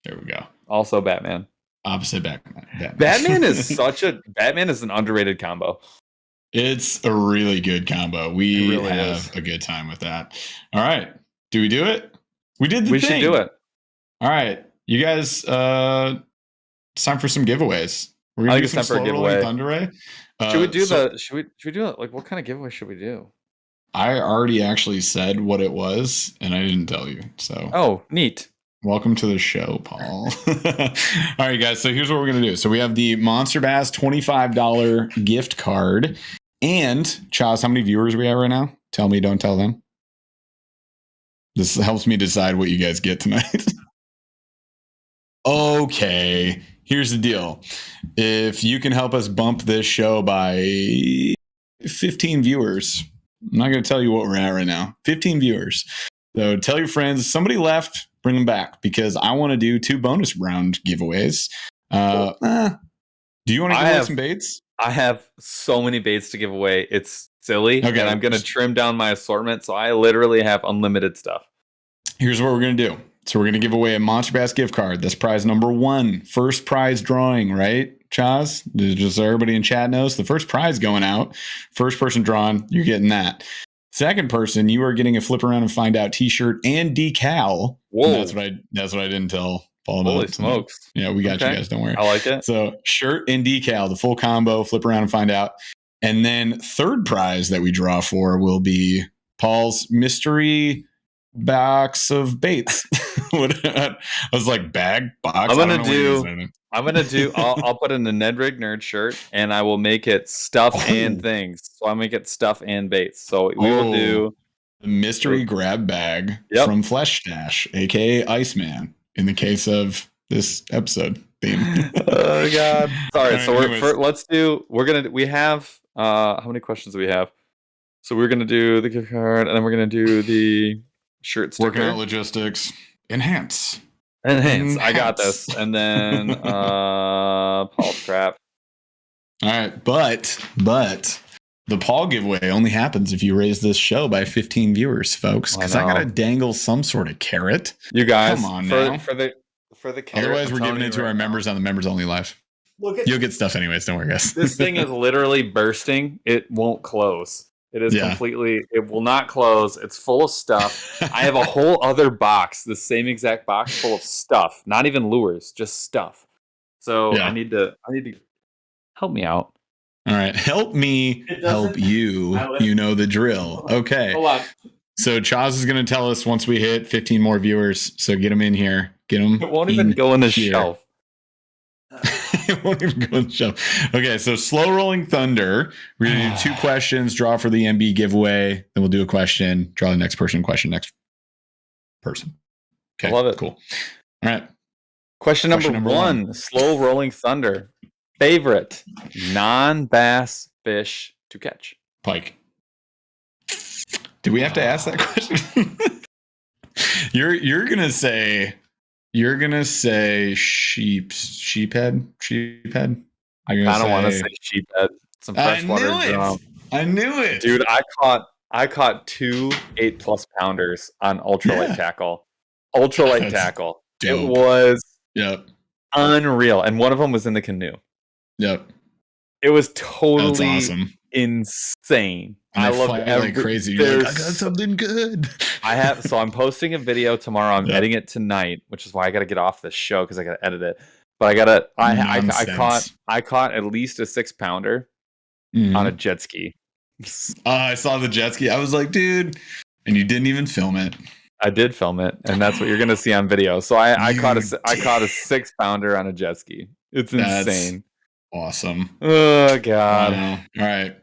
There we go. Also Batman. Opposite Batman. Batman is an underrated combo. It's a really good combo. We really have a good time with that. All right. Do we do it? We did the thing. We should do it. All right. You guys, it's time for some giveaways. We're going to do some slow rolling thunder. Should we do it? Like, what kind of giveaway should we do? I already actually said what it was, and I didn't tell you. So. Oh, neat. Welcome to the show, Paul. All right, guys. So here's what we're going to do. So we have the Monster Bass $25 gift card. And, Chaz, how many viewers we have right now? Tell me, don't tell them. This helps me decide what you guys get tonight. Okay. Here's the deal. If you can help us bump this show by 15 viewers, I'm not going to tell you what we're at right now. 15 viewers. So tell your friends, somebody left, bring them back, because I want to do 2 bonus round giveaways. Do you want to give away some baits? I have so many baits to give away. It's silly. Okay. And I'm going to trim down my assortment. So I literally have unlimited stuff. Here's what we're going to do. So we're going to give away a Monster Bass gift card. That's prize number 1. First prize drawing, right, Chaz? Just so everybody in chat knows, the first prize going out. First person drawn, you're getting that. Second person, you are getting a flip around and find out t-shirt and decal. Whoa. That's what I didn't tell Paul about. Holy smokes. Yeah, we got you guys. Don't worry. I like it. So shirt and decal, the full combo, flip around and find out. And then third prize that we draw for will be Paul's mystery box of baits. I was like, bag, box? I'll put in the Ned Rig Nerd shirt, and I will make it stuff and things. So I'll make it stuff and baits. So we will do the mystery grab bag from Flesh Stash, aka Iceman, in the case of this episode theme. Oh God. Sorry. So we have how many questions do we have? So we're gonna do the gift card, and then we're gonna do the shirt sticker. Working out logistics. Enhance. I got this. And then Paul's crap. All right, but the Paul giveaway only happens if you raise this show by 15 viewers, folks. Because I gotta dangle some sort of carrot. You guys, come on now. For the carrot. Otherwise, we're giving it to our members on the members only live. You'll get stuff anyways. Don't worry, guys. This thing is literally bursting. It won't close. It is completely, it will not close. It's full of stuff. I have a whole other box, the same exact box full of stuff. Not even lures, just stuff. So I need to help me out. All right. Help me help you. You know the drill. Okay. Hold on. So Chaz is going to tell us once we hit 15 more viewers. So get them in here. Get them. It won't even go in the shelf. It won't even go in the show. Okay, so slow rolling thunder. We're gonna do 2 questions, draw for the MB giveaway. Then we'll do a question, draw the next person, question next person. Okay, I love it. Cool. All right. Question number one. Slow rolling thunder. Favorite non-bass fish to catch? Pike. Do we have to ask that question? You're gonna say sheephead. I don't want to say sheephead. Some freshwater drum. I knew it, dude. I caught 2 8+ pounders on ultralight tackle. Ultralight tackle. Dope. It was unreal, and one of them was in the canoe. Yep. It was totally awesome. Insane. And I love it like crazy. You're like, I got something good. So I'm posting a video tomorrow. I'm editing it tonight, which is why I got to get off this show because I got to edit it. But I caught at least a 6-pounder on a jet ski. I saw the jet ski. I was like, dude, And you didn't even film it. I did film it, and that's what you're going to see on video. So I caught a 6-pounder on a jet ski. It's insane. That's awesome. Oh, God. All right.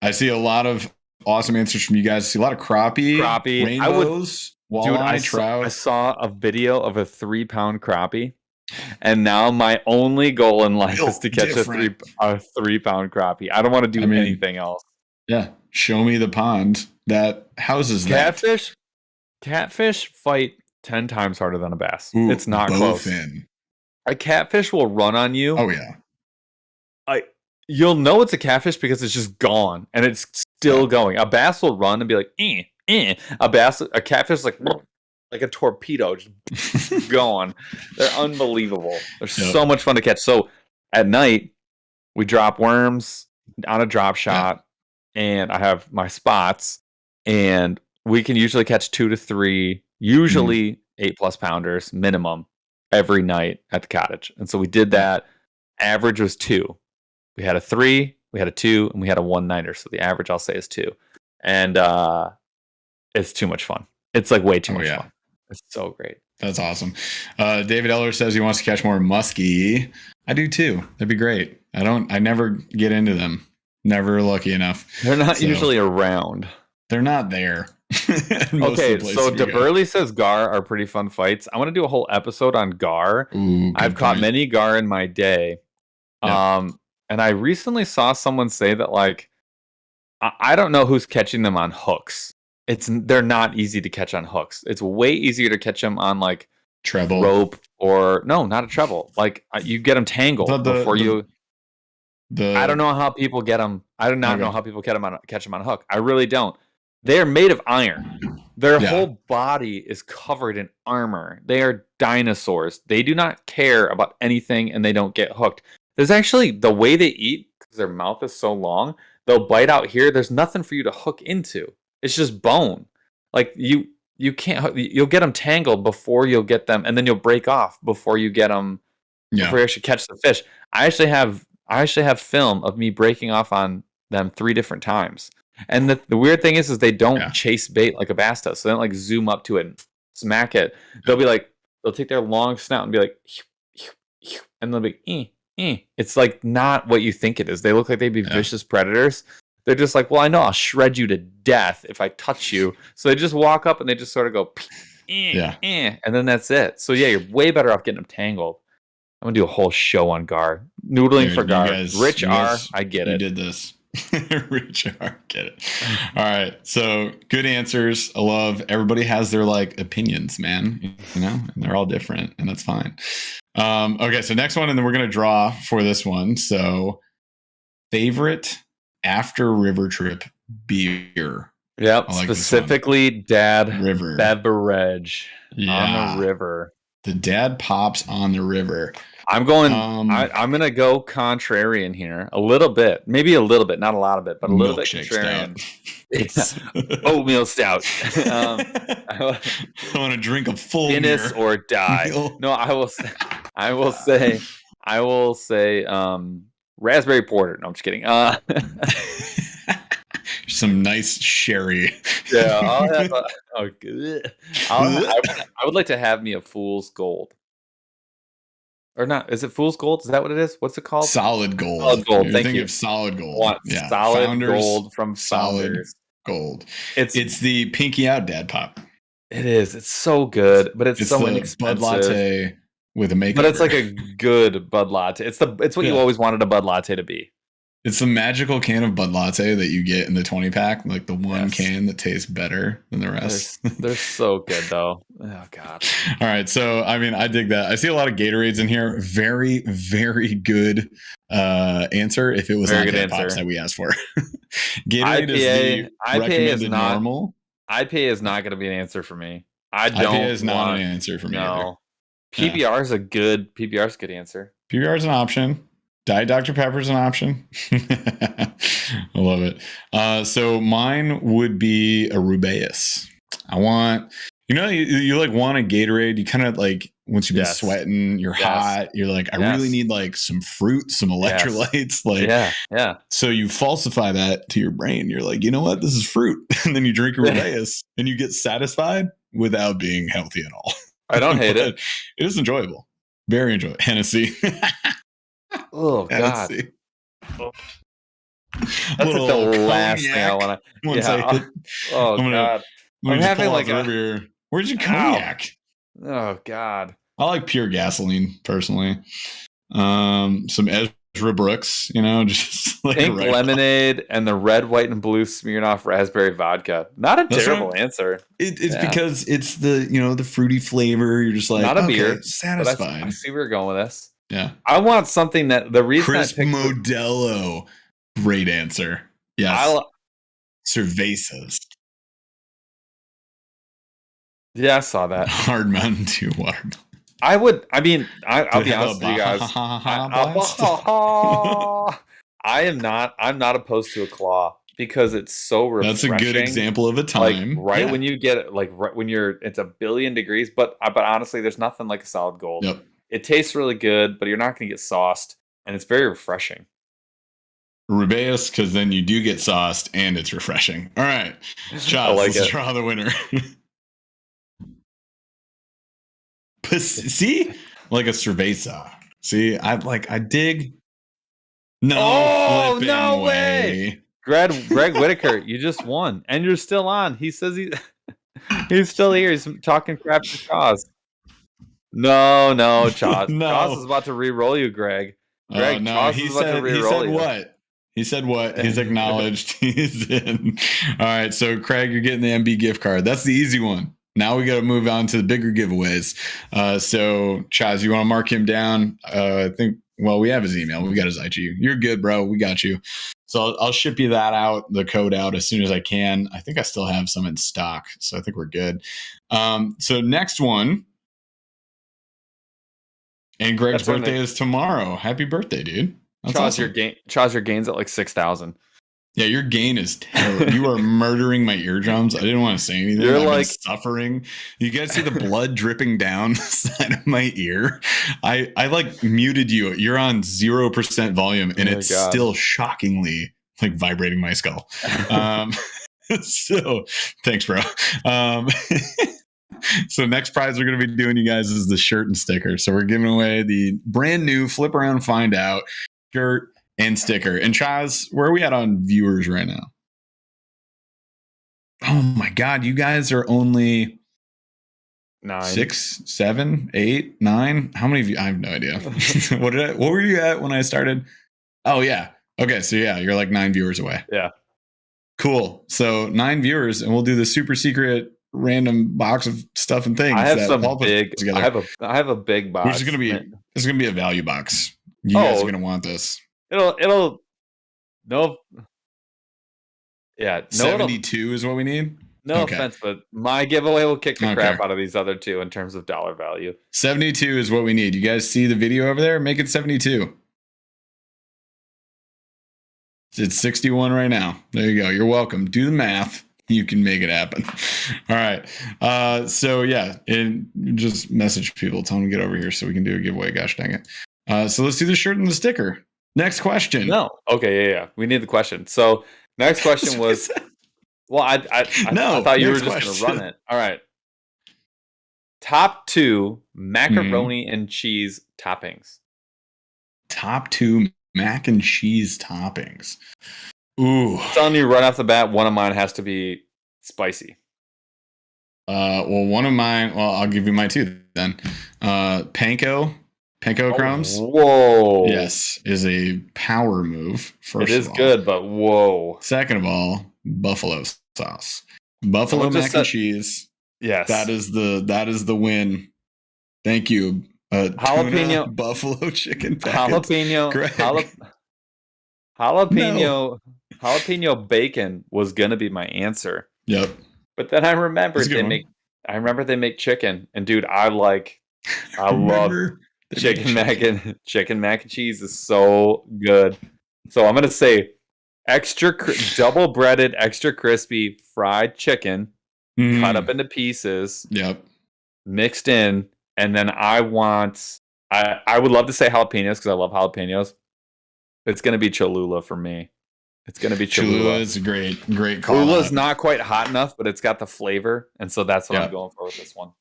I see a lot of awesome answers from you guys. I see a lot of crappie, rainbows, walleye, trout. I saw a video of a 3-pound crappie, and now my only goal in life is to catch a 3-pound crappie. I don't want to do anything else. Yeah. Show me the pond that houses catfish. Catfish fight 10 times harder than a bass. Ooh, it's not close. A catfish will run on you. Oh, yeah. You'll know it's a catfish because it's just gone and it's still going. A bass will run and be like, A catfish is like a torpedo, just gone. They're unbelievable. They're so much fun to catch. So at night, we drop worms on a drop shot, and I have my spots, and we can usually catch 2 to 3, usually 8+ pounders minimum every night at the cottage. And so we did that. Average was 2. We had a 3, we had a 2, and we had a 1-nighter. So the average, I'll say, is 2. And it's too much fun. It's like way too much fun. It's so great. That's awesome. David Eller says he wants to catch more muskie. I do too. That'd be great. I never get into them. Never lucky enough. They're not usually around. They're not there. Okay, so Burly says gar are pretty fun fights. I want to do a whole episode on gar. I've caught many gar in my day. Yep. And I recently saw someone say that, like, I don't know who's catching them on hooks. They're not easy to catch on hooks. It's way easier to catch them on, like, treble rope, or no, not a treble. Like, you get them tangled before you. I don't know how people get them. I do not know how people catch them on a hook. I really don't. They are made of iron. Their whole body is covered in armor. They are dinosaurs. They do not care about anything, and they don't get hooked. There's actually, the way they eat, because their mouth is so long, they'll bite out here. There's nothing for you to hook into. It's just bone. Like, you can't. You'll get them tangled before you'll get them, and then you'll break off before you get them. Before you actually catch the fish. I actually have film of me breaking off on them 3 different times. And the weird thing is they don't chase bait like a bass does. So they don't, like, zoom up to it and smack it. They'll be like, they'll take their long snout and be like, and they'll be, It's like not what you think it is. They look like they'd be vicious predators. They're just like, well, I know I'll shred you to death if I touch you. So they just walk up and they just sort of go, and then that's it. So yeah, you're way better off getting them tangled. I'm gonna do a whole show on gar. Noodling for gar. Rich R, I get it. You did this. Rich R, get it. All right. So good answers. I love everybody has their, like, opinions, man. You know, and they're all different, and that's fine. Okay, so next one, and then we're gonna draw for this one. So favorite after river trip beer. Yep. Like specifically dad river beverage on the river. The dad pops on the river. I'm going. I'm going to go contrarian here a little bit, maybe a little bit, not a lot of it, but a little bit contrarian. It's oatmeal stout. I want to drink a full Guinness or die. No, I will say raspberry porter. No, I'm just kidding. Some nice sherry. Yeah, I'll have I would like to have me a Fool's Gold. Or not? Is it Fool's Gold? Is that what it is? What's it called? Solid Gold. Solid Gold. Thank you. Of Solid Gold. Solid Gold from Founders. Gold. It's the pinky out dad pop. It is. It's so good, but it's so inexpensive. Bud latte with a makeover. But it's like a good Bud latte. It's what you always wanted a Bud latte to be. It's the magical can of Bud Latte that you get in the 20-pack, like the one can that tastes better than the rest. They're so good, though. Oh, God. All right. So, I mean, I dig that. I see a lot of Gatorades in here. Very, very good answer if it was not the pops that we asked for. Gatorade is the recommended normal. IPA is not going to be an answer for me. IPA is not an answer for me either. PBR is a good answer. PBR is an option. Diet Dr. Pepper is an option. I love it. So mine would be a Rubaeus. I want, you like want a Gatorade. You kind of like once you've been sweating, you're hot. You're like, I really need like some fruit, some electrolytes. Like, So you falsify that to your brain. You're like, you know what? This is fruit. And then you drink your Rubeus and you get satisfied without being healthy at all. I don't hate it. It is enjoyable. Very enjoyable. Hennessy. Oh, God. Hennessy. That's like the last thing I want to. God. I'm having like where's your cognac? Oh, God. I like pure gasoline personally. Some Ezra Brooks, just like pink lemonade and the red, white, and blue Smirnoff raspberry vodka. Not a terrible answer. It's because it's the fruity flavor. You're just like, not a beer, satisfied. I see where you're going with this. Yeah, I want something that the reason crisp Modelo. Great answer. Yes, Cervezas. Yeah, I saw that. Hard Mountain Dew watermelon. I'll be honest with you guys. I'm not opposed to a claw because it's so refreshing. That's a good example of a time. Like when you get it, like right when it's 1 billion degrees. But honestly, there's nothing like a solid gold. Yep. It tastes really good, but you're not going to get sauced, and it's very refreshing. Rubeus, because then you do get sauced and it's refreshing. All right, Josh, let's draw the winner. See, like a cerveza. See, I dig. No, no way. Greg Whitaker, you just won, and you're still on. He says he's still here. He's talking crap to Chaz. No, Chaz. No. Chaz is about to re-roll you, Greg. Greg, no, Chaz he is about said, to re-roll you. What? He said what? He's acknowledged. He's in. All right, so Craig, you're getting the MB gift card. That's the easy one. Now we got to move on to the bigger giveaways. So, Chaz, you want to mark him down? I think, we have his email. We got his IG. You're good, bro. We got you. So I'll ship you the code out as soon as I can. I think I still have some in stock, so I think we're good. So next one. And Greg's birthday is tomorrow. Happy birthday, dude. That's awesome. Chaz, your gain's at like 6,000. Yeah, your gain is terrible. You are murdering my eardrums. I didn't want to say anything. You're like suffering. You guys see the blood dripping down the side of my ear. I like muted you. You're on 0% volume, and it's still shockingly like vibrating my skull. So thanks, bro. So next prize we're going to be doing, you guys, is the shirt and sticker. So we're giving away the brand new Flip Around Find Out shirt and sticker. And Chaz, where are we at on viewers right now? Oh my God, you guys are only 9, 6, 7, 8, 9. How many of you? I have no idea. What were you at when I started? Oh yeah. Okay, so yeah, you're like 9 viewers away. Yeah. Cool. So 9 viewers, and we'll do the super secret random box of stuff and things. I have some big. I have a big box. Which is gonna be. It's gonna be a value box. You guys are gonna want this. It'll. No. Yeah. 72 is what we need. No offense, but my giveaway will kick the crap out of these other two in terms of dollar value. 72 is what we need. You guys see the video over there? Make it 72. It's 61 right now. There you go. You're welcome. Do the math. You can make it happen. All right. So yeah, and just message people, tell them to get over here so we can do a giveaway. Gosh dang it. So let's do the shirt and the sticker. Next question. No. Okay. Yeah. We need the question. So next question was. Well, I thought you were just going to run it. All right. Top 2 macaroni and cheese toppings. Top 2 mac and cheese toppings. Ooh. I'm telling you right off the bat, one of mine has to be spicy. One of mine, I'll give you my 2 then. Panko crumbs. Whoa. Yes, is a power move. First, it is good, but whoa. Second of all, buffalo sauce. Buffalo mac and cheese. Yes. That is the win. Thank you. Jalapeno buffalo chicken packets. Jalapeno bacon was gonna be my answer. Yep. But then I remembered they make chicken, and dude, I love chicken mac and cheese is so good. So I'm gonna say double breaded, extra crispy fried chicken, cut up into pieces. Yep. Mixed in And then I would love to say jalapenos because I love jalapenos. It's going to be Cholula for me. It's going to be Cholula. Cholula is a great call. Cholula's not quite hot enough, but it's got the flavor. And so that's what I'm going for with this one.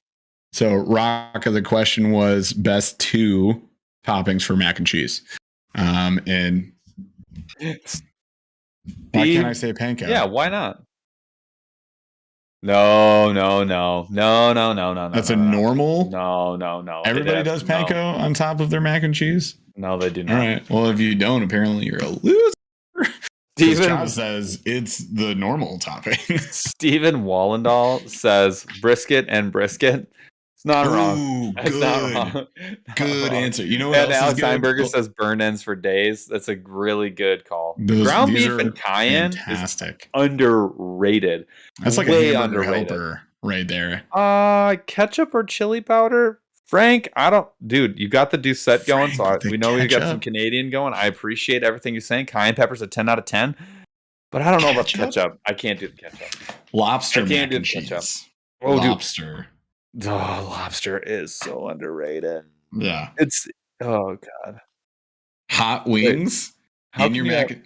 So, Rock, the question was best 2 toppings for mac and cheese. And why can't I say panko? Yeah, why not? No. That's a normal? No. Everybody does panko on top of their mac and cheese? No, they do not. All right. Well, if you don't, apparently you're a loser. Steven says it's the normal topping. Stephen Wallendal says brisket and brisket. It's not wrong. It's not wrong. Good answer. You know what and else Alex is good? Steinberger says burn ends for days. That's a really good call. Ground beef and cayenne fantastic. Is underrated. That's like way a hamburger helper right there. Ketchup or chili powder? Frank, dude, you got the Doucette going, so we know you got some Canadian going. I appreciate everything you're saying. Cayenne pepper's a 10 out of 10, but I don't know about ketchup. I can't do the ketchup. Lobster I can't do the ketchup. Oh, lobster. Dude. Oh, lobster is so underrated. Yeah. Oh, God. Hot wings in your mac.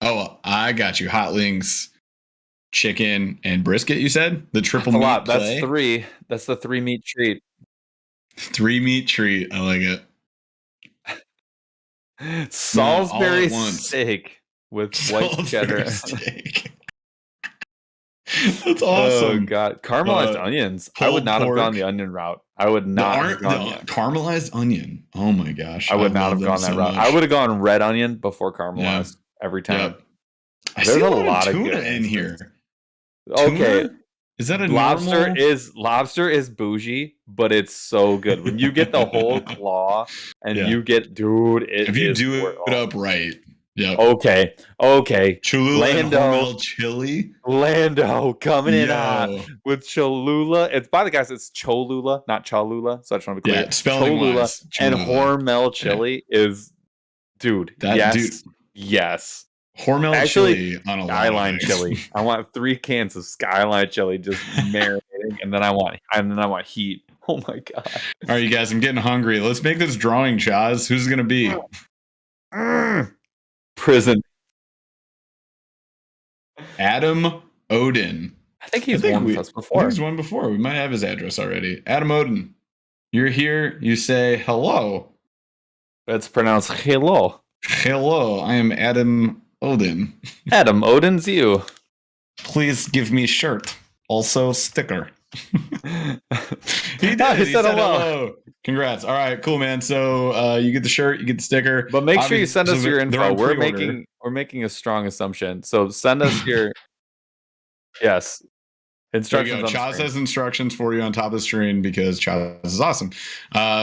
Oh, I got you. Hot wings, chicken, and brisket, you said? The triple meat play? That's 3. That's the 3 meat treat. 3 meat treat. I like it. Salisbury steak with white cheddar. Steak. That's awesome. Oh God, caramelized onions. I would not have gone the onion route. I would not have gone caramelized onion. Oh my gosh, I would not have gone that route. I would have gone red onion before caramelized every time. Yep. There's a lot of good in here. Okay. Tuna? Is that a lobster? normal? Lobster is bougie, but it's so good when you get the whole claw and you get, dude. If you do it up right, Okay. Cholula and Hormel chili. Lando coming in hot with Cholula. It's by the guys. It's Cholula, not Cholula. So I just want to be clear. Yeah, Cholula and Hormel chili is, dude. Yes. Hormel chili on a Skyline chili. I want 3 cans of Skyline chili just marinating, and then I want heat. Oh my God! All right, you guys, I'm getting hungry. Let's make this drawing, Chaz. Who's it gonna be? Prison. Adam Odin. I think he's won with us before. He's won before. We might have his address already. Adam Odin. You're here. You say hello. That's pronounced hello. Hello. I am Adam Odin. Adam Odin's you. Please give me shirt. Also sticker. He said hello. Congrats. All right, cool, man. So you get the shirt, you get the sticker. But make sure you send us your info. We're making a strong assumption. So send us your instructions. Chaz has instructions for you on top of the screen because Chaz is awesome.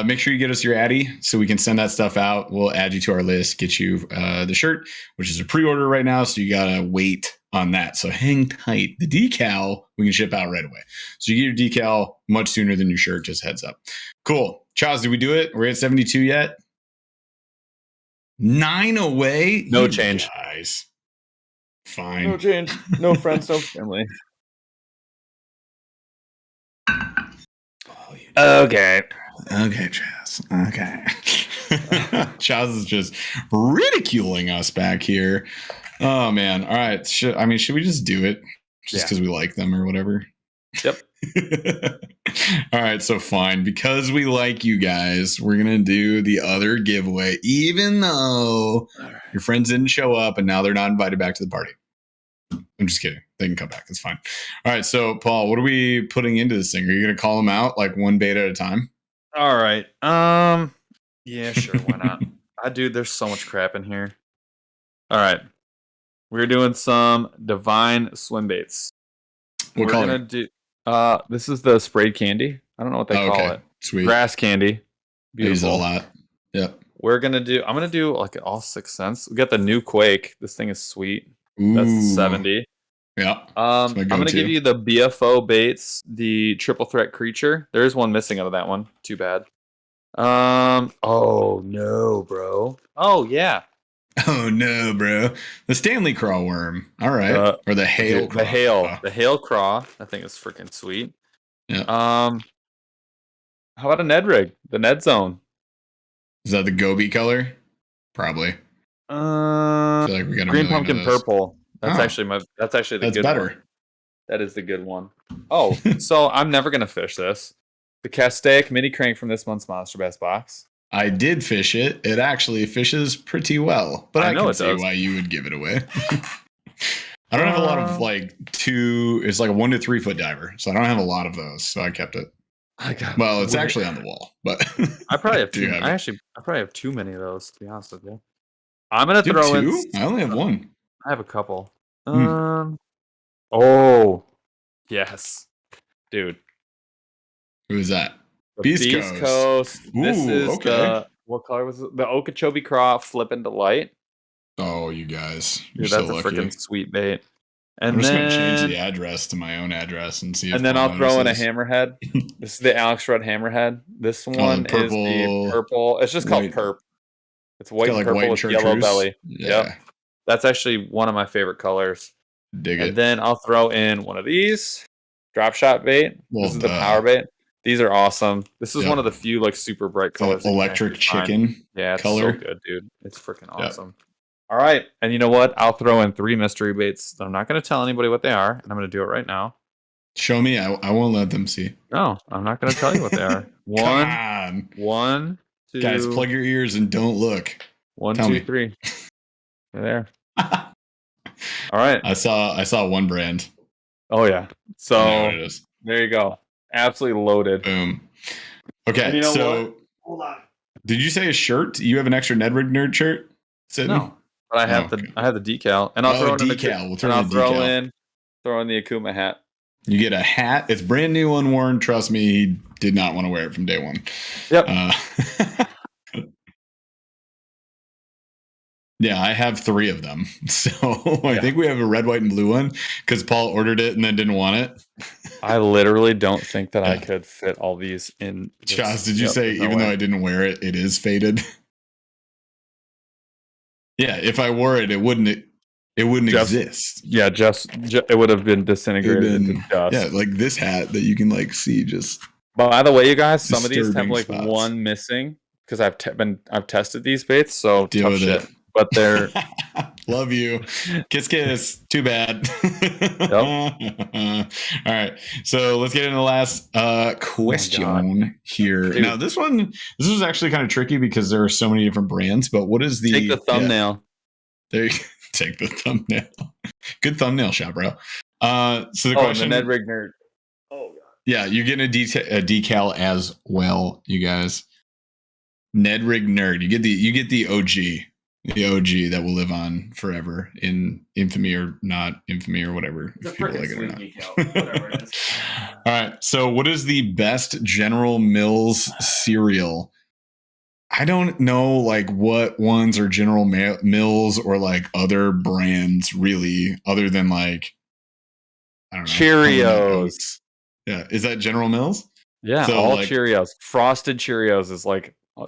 Make sure you get us your Addy so we can send that stuff out. We'll add you to our list, get you the shirt, which is a pre-order right now. So you gotta wait on that. So hang tight. The decal we can ship out right away. So you get your decal much sooner than your shirt. Just heads up. Cool. Chaz, did we do it? We're at 72 yet? 9 away. No change, guys. Fine. No change. No friends. No family. Okay, Chaz. Okay. Chaz is just ridiculing us back here. Oh man. All right. Should we just do it just because we like them or whatever? Yep. All right. So fine. Because we like you guys, we're going to do the other giveaway, even though your friends didn't show up and now they're not invited back to the party. I'm just kidding. They can come back. It's fine. All right. So, Paul, what are we putting into this thing? Are you going to call them out like one beta at a time? All right. Yeah, sure. Why not? Dude, there's so much crap in here. All right. We're doing some Divine swim baits. What color? We're going to do, this is the sprayed candy. I don't know what they call it. Sweet. Grass candy. Beautiful. I use a lot. Yep. I'm going to do like all 6 cents. We got the new Quake. This thing is sweet. Ooh. That's 70. Yeah. I'm going to give you the BFO baits, the triple threat creature. There is one missing out of that one. Too bad. Oh no, bro. Oh yeah. Oh no, bro. The Stanley Craw worm. All right. Or the hail. The hail. The hail craw. I think is freaking sweet. Yeah. How about a Ned rig? The Ned Zone. Is that the Gobi color? Probably. I feel like we got green pumpkin purple. That's actually the good better. one. That is the good one. Oh, so I'm never gonna fish this. The Castaic mini crank from this month's Monster Bass box. I did fish it. It actually fishes pretty well, but I can see why you would give it away. I don't have a lot of it's like a 1 to 3 foot diver, so I don't have a lot of those, so I kept it. It's actually on the wall, but I probably have two. I probably have too many of those, to be honest with you. I'm gonna throw in. I only have one. I have a couple. Oh, yes, dude. Who is that? Beast Coast. This is what color was it? The Okeechobee Craw flip into light. Oh, you guys. Dude, that's a freaking sweet bait. And I'm just going to change the address to my own address and see if and then I'll throw in a hammerhead. This is the Alex Rudd hammerhead. This one is the purple. It's just called Perp. It's white and purple with yellow belly. Yeah. Yep. That's actually one of my favorite colors. Dig it. And then I'll throw in one of these. Drop shot bait. This is the power bait. These are awesome. This is one of the few super bright colors. Electric chicken. Yeah, it's color. So good, dude. It's freaking awesome. All right. And you know what? I'll throw in 3 mystery baits. I'm not going to tell anybody what they are, and I'm going to do it right now. Show me. I won't let them see. No, I'm not going to tell you what they are. One, 2. Guys, plug your ears and don't look. 1, 2, 3. They're there. All right. I saw one brand. Oh, yeah. So there you go. Absolutely loaded. Boom. Okay, so hold on. Did you say a shirt? You have an extra Ned Rig Nerd shirt? Sitting? No, but I have the decal, and I'll throw in decal. We'll throw in the Akuma hat. You get a hat. It's brand new, unworn. Trust me, he did not want to wear it from day one. Yep. Yeah, I have 3 of them. So I think we have a red, white, and blue one because Paul ordered it and then didn't want it. I literally don't think that I could fit all these in. Chaz, did you say even though I didn't wear it, it is faded? Yeah, if I wore it, it wouldn't exist. Yeah, it would have been disintegrated into dust. Yeah, like this hat that you can see just. By the way, you guys, some of these have one missing because I've tested these baits, so deal with it. But they're love you. Kiss kiss. Too bad. Yep. All right. So let's get into the last question here. Dude. Now this was actually kind of tricky because there are so many different brands, but what is the take the thumbnail? Yeah. There you go. Take the thumbnail. Good thumbnail shot, bro. So the question the Ned Rig Nerd. Oh god. Yeah, you're getting a decal as well, you guys. Ned Rig Nerd. You get the OG. The OG that will live on forever in infamy or not infamy or whatever. If people like it or not. Decal, whatever it is. All right. So what is the best General Mills cereal? I don't know what ones are General Mills or other brands really, other than I don't know. Cheerios. Yeah. Is that General Mills? Yeah. So all Cheerios. Frosted Cheerios is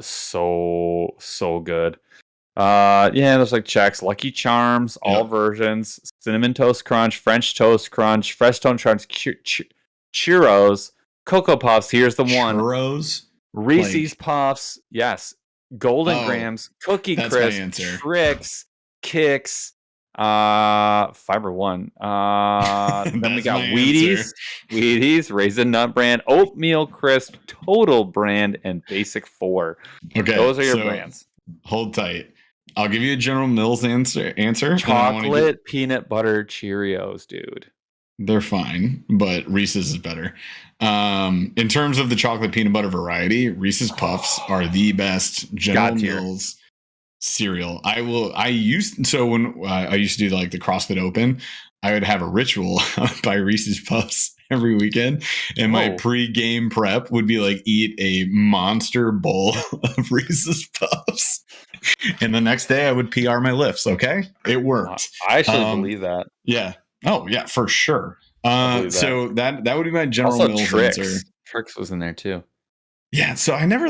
so good. There's Chex, Lucky Charms, all versions, Cinnamon Toast Crunch, French Toast Crunch, Fresh Toast Crunch, Churros, Cocoa Puffs. Here's the one. Churros? Reese's Puffs. Yes. Golden Grams, Cookie Crisp, Trix, Kicks, Fiber One. Then we got Wheaties, Raisin Nut Brand, Oatmeal Crisp, Total Brand, and Basic 4. Okay. Those are your brands. Hold tight. I'll give you a General Mills answer. Chocolate peanut butter Cheerios, dude. They're fine, but Reese's is better. In terms of the chocolate peanut butter variety, Reese's Puffs are the best General Mills cereal. When I used to do the CrossFit Open, I would have a ritual by Reese's Puffs every weekend, and my pre-game prep would be eat a monster bowl of Reese's Puffs, and the next day I would PR my lifts. Okay, it worked. I actually believe that. Yeah. Oh yeah, for sure. So that would be my General Mills answer. Trix was in there too. Yeah. So I never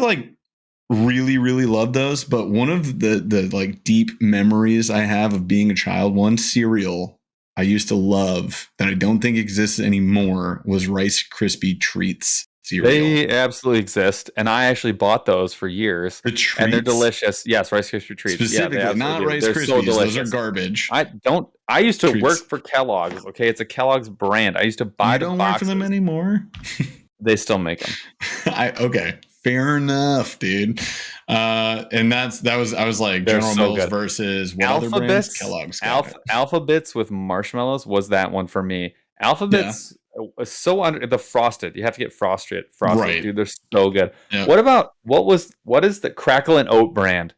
really, really loved those, but one of the deep memories I have of being a child, one cereal I used to love that I don't think exists anymore was Rice Krispie Treats. cereal. They absolutely exist, and I actually bought those for years. The treats? And they're delicious. Yes, Rice Krispie treats. Specifically, not Rice Krispies. So those are garbage. I used to work for Kellogg's. Okay, it's a Kellogg's brand. I used to buy. You don't work for them anymore. They still make them. Okay, fair enough, dude. And I was like, they're General Mills versus what other brands? Kellogg's. Alpha Bits with marshmallows was that one for me. Alpha Bits. So under the frosted, you have to get frosted, right. Dude, they're so good. Yep. What is the Crackle and Oat brand?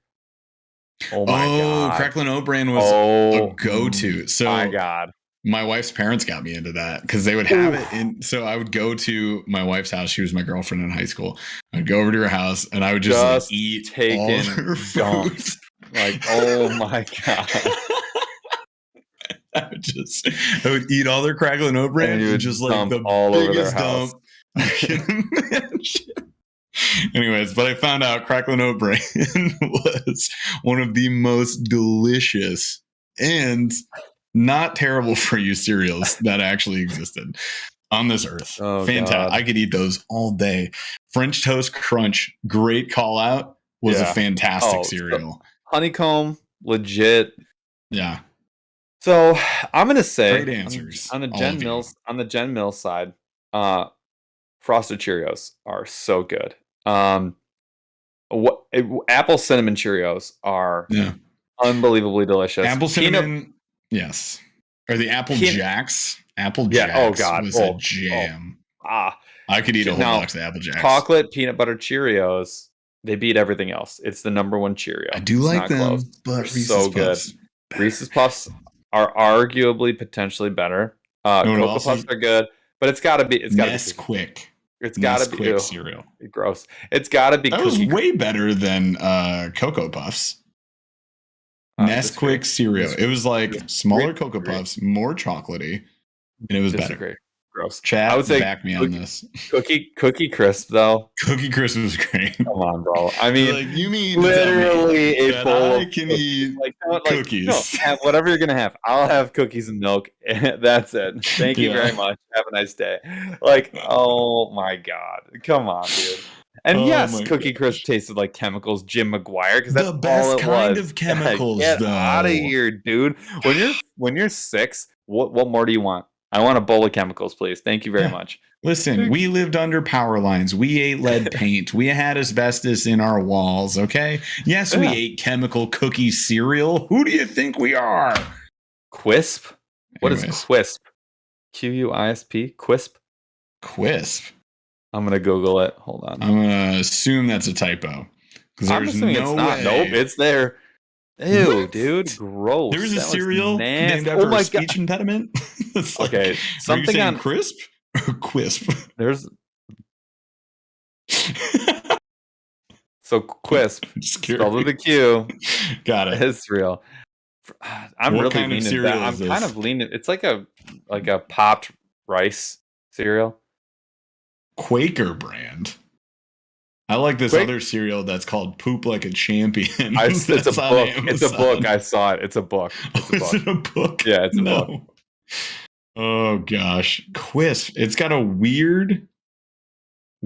Oh my god, Crackle and Oat brand was a go-to. So my god, my wife's parents got me into that because they would have it in. So I would go to my wife's house. She was my girlfriend in high school. I'd go over to her house and I would just eat all her food. Like, oh my god. I would eat all their Crackle and Oat brand and just like the all biggest dump I can imagine. Anyways, but I found out Crackle and Oat brand was one of the most delicious and not terrible for you cereals that actually existed on this earth. Fantastic. God. I could eat those all day. French Toast Crunch, great call out, was a fantastic cereal. Honeycomb, legit. Yeah. So I'm gonna say great answers on the Gen Mills side. Frosted Cheerios are so good. Apple cinnamon Cheerios are unbelievably delicious. Apple cinnamon, yes. Or the Apple Jacks. Apple Jacks was a jam. I could eat a whole box of Apple Jacks. Chocolate peanut butter Cheerios, they beat everything else. It's the number one Cheerio. I do like them, but Reese's so Puffs good. Reese's Puffs are arguably potentially better. Cocoa Puffs are good, but it's got to be. It's got to be Nesquik. It's got to be cereal. Gross. It's got to be. That was way better than Cocoa Puffs. Nesquik cereal. It was like smaller Cocoa Puffs, more chocolatey, and it was better. Gross. Chad, I would say back me on this. Cookie Crisp though. Cookie Crisp was great. Come on, bro. I mean, like, you mean literally a bowl. I can eat cookies. Have whatever you're gonna have. I'll have cookies and milk. That's it. Thank you very much. Have a nice day. Like, oh my god, come on, dude. And yes, Cookie Crisp tasted like chemicals, Jim McGuire, because that's the best all it kind was. of chemicals. Get out of here, dude. When you're 6, what more do you want? I want a bowl of chemicals, please. Thank you very much. Listen, we lived under power lines. We ate lead paint. We had asbestos in our walls, okay? Yes, we ate chemical cookie cereal. Who do you think we are? Quisp? What is Quisp? Quisp? Quisp? Quisp. I'm going to Google it. Hold on. I'm going to assume that's a typo. I'm assuming it's not. Nope, it's there. Ew, dude, gross. There's a cereal named after a speech impediment. Okay, something on crisp or quisp. There's so quisp spelled with a Q. Got it. It's real. I'm what really kind leaning. Of cereal I'm is this? kind of leaning. It's like a popped rice cereal. Quaker brand. I like this other cereal that's called Poop Like a Champion. It's a book. It's a book. I saw it. It's a book. Is it a book? Yeah, it's a book. Oh gosh, Quisp. It's got a weird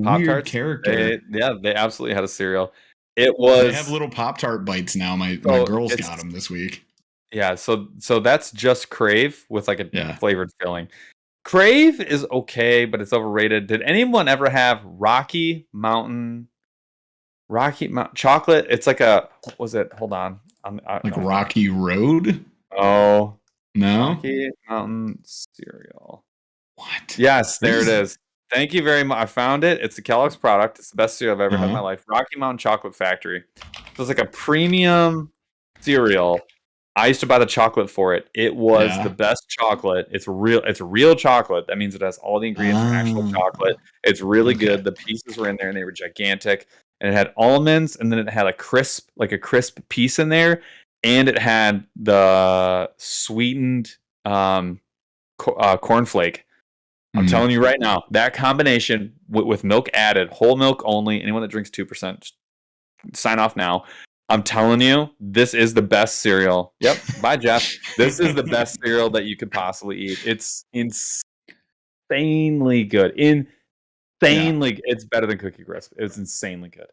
character. They absolutely had a cereal. It was. They have little Pop-Tart bites now. My girls got them this week. Yeah, so that's just Crave with like a flavored filling. Crave is okay, but it's overrated. Did anyone ever have Rocky Mountain chocolate? It's like what was it? Hold on. Rocky Road? Oh. No? Rocky Mountain cereal. What? Yes, there it is. Thank you very much. I found it. It's a Kellogg's product. It's the best cereal I've ever had in my life. Rocky Mountain Chocolate Factory. So it's like a premium cereal. I used to buy the chocolate for it. It was the best chocolate. It's real chocolate. That means it has all the ingredients from actual chocolate. It's really good. The pieces were in there and they were gigantic. And it had almonds, and then it had a crisp piece in there, and it had the sweetened cornflake. I'm telling you right now, that combination with milk added, whole milk only. Anyone that drinks 2%, sign off now. I'm telling you, this is the best cereal. Yep. Bye, Jeff. This is the best cereal that you could possibly eat. It's insanely good. insanely. It's better than Cookie Crisp. It's insanely good.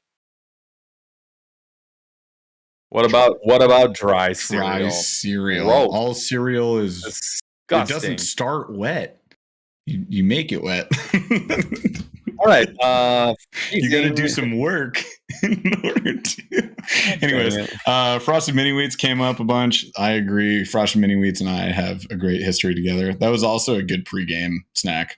What about dry cereal? Dry cereal. Gross. All cereal is disgusting. It doesn't start wet. You make it wet. All right. You got to do some work in order to. Anyways, Frosted Mini Wheats came up a bunch. I agree. Frosted Mini Wheats and I have a great history together. That was also a good pregame snack.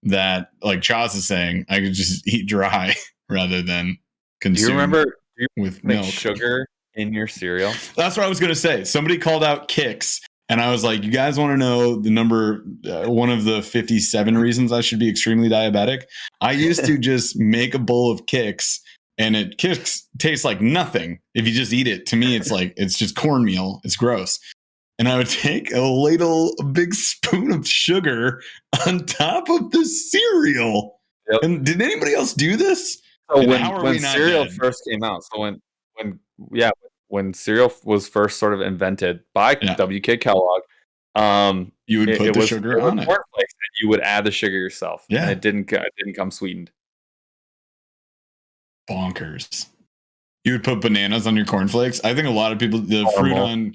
That, like Chaz is saying, I could just eat dry rather than consume. Do you remember with make milk sugar in your cereal? That's what I was going to say. Somebody called out Kix, and I was like, you guys want to know the number, one of the 57 reasons I should be extremely diabetic? I used to just make a bowl of Kix, and Kix tastes like nothing. If you just eat it, to me, it's just cornmeal. It's gross. And I would take a big spoon of sugar on top of the cereal. Yep. And did anybody else do this? So when cereal first came out, when cereal was first sort of invented by W.K. Kellogg, you would put the sugar on it. And you would add the sugar yourself. Yeah, and it didn't come sweetened. Bonkers. You would put bananas on your cornflakes. I think a lot of people, the fruit on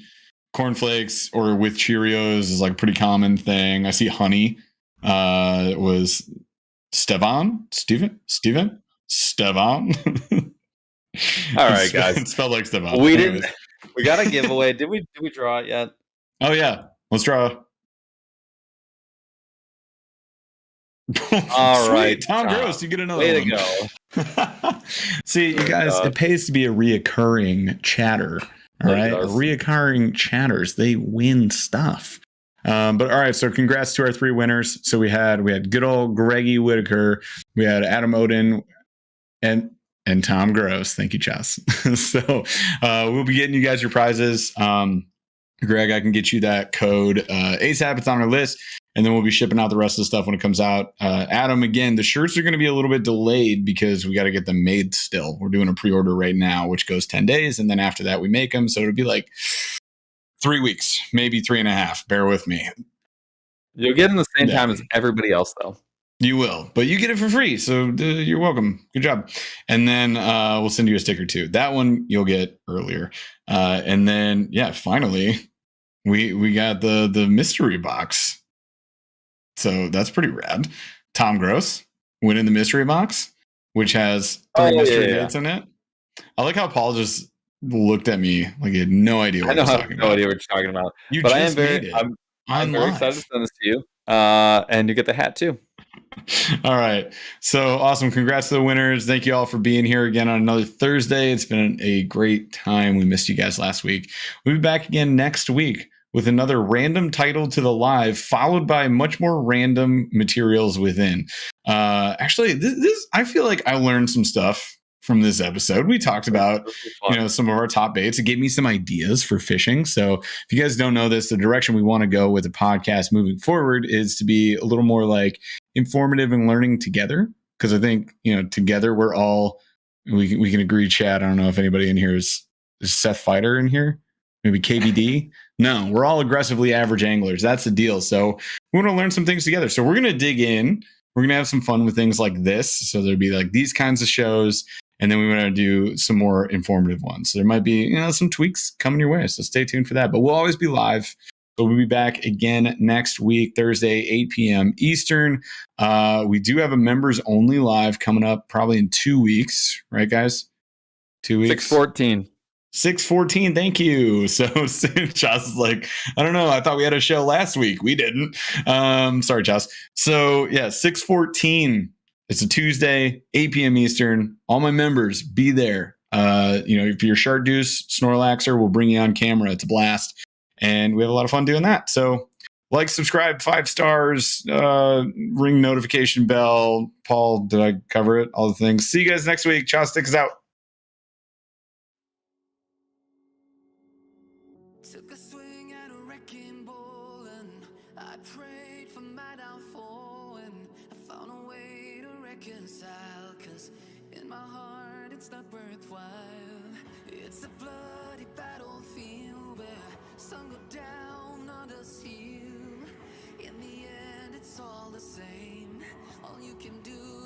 cornflakes or with Cheerios is like a pretty common thing. I see honey was Stevan. All right, guys. It spelled like Stevan. We got a giveaway. Did we draw it yet? Oh yeah, let's draw. All right, Tom Gross, you get another way one. To go. See, you guys, it pays to be a reoccurring chatter. All right, reoccurring chatters, they win stuff. But all right, so congrats to our 3 winners. So we had good old Greggy Whitaker, we had Adam Odin, and Tom Gross. Thank you, Chess. So we'll be getting you guys your prizes. Greg, I can get you that code ASAP. It's on our list. And then we'll be shipping out the rest of the stuff when it comes out. Adam, again, the shirts are going to be a little bit delayed because we got to get them made still. We're doing a pre-order right now, which goes 10 days. And then after that, we make them. So it'll be like 3 weeks, maybe 3.5. Bear with me. You'll get them the same time as everybody else, though. You will, but you get it for free. So you're welcome. Good job. And then we'll send you a sticker too. That one you'll get earlier. And then, finally, we got the mystery box. So that's pretty rad. Tom Gross winning the mystery box, which has 3 mystery dates in it. I like how Paul just looked at me like he had no idea what I was talking about. No idea what you're talking about. But I'm very excited to send this to you. And you get the hat too. All right. So awesome. Congrats to the winners. Thank you all for being here again on another Thursday. It's been a great time. We missed you guys last week. We'll be back again next week with another random title to the live, followed by much more random materials within. Actually, this I feel like I learned some stuff from this episode. We talked about, some of our top baits. It gave me some ideas for fishing. So if you guys don't know this, the direction we want to go with the podcast moving forward is to be a little more like informative and learning together. Because I think, together we're all, we can agree, Chad. I don't know if anybody in here is Seth Fighter in here. Maybe KBD. No, we're all aggressively average anglers. That's the deal. So we want to learn some things together. So we're going to dig in. We're going to have some fun with things like this. So there'll be like these kinds of shows. And then we want to do some more informative ones. So there might be, some tweaks coming your way. So stay tuned for that. But we'll always be live. So we'll be back again next week, Thursday, 8 p.m. Eastern. We do have a members only live coming up probably in 2 weeks. Right, guys? 2 weeks. 6/14, thank you. So Joss is like, I don't know. I thought we had a show last week. We didn't. Sorry, Joss. So 6/14. It's a Tuesday, 8 p.m. Eastern. All my members, be there. If you're Chartreuse, Snorlaxer, we'll bring you on camera. It's a blast. And we have a lot of fun doing that. So like, subscribe, 5 stars, ring notification bell. Paul, did I cover it? All the things. See you guys next week. Chopsticks is out. Took a swing at a wrecking ball and I prayed for my downfall and I found a way to reconcile, 'cause in my heart it's not worthwhile. It's a bloody battlefield where some go down, others heal. In the end it's all the same. All you can do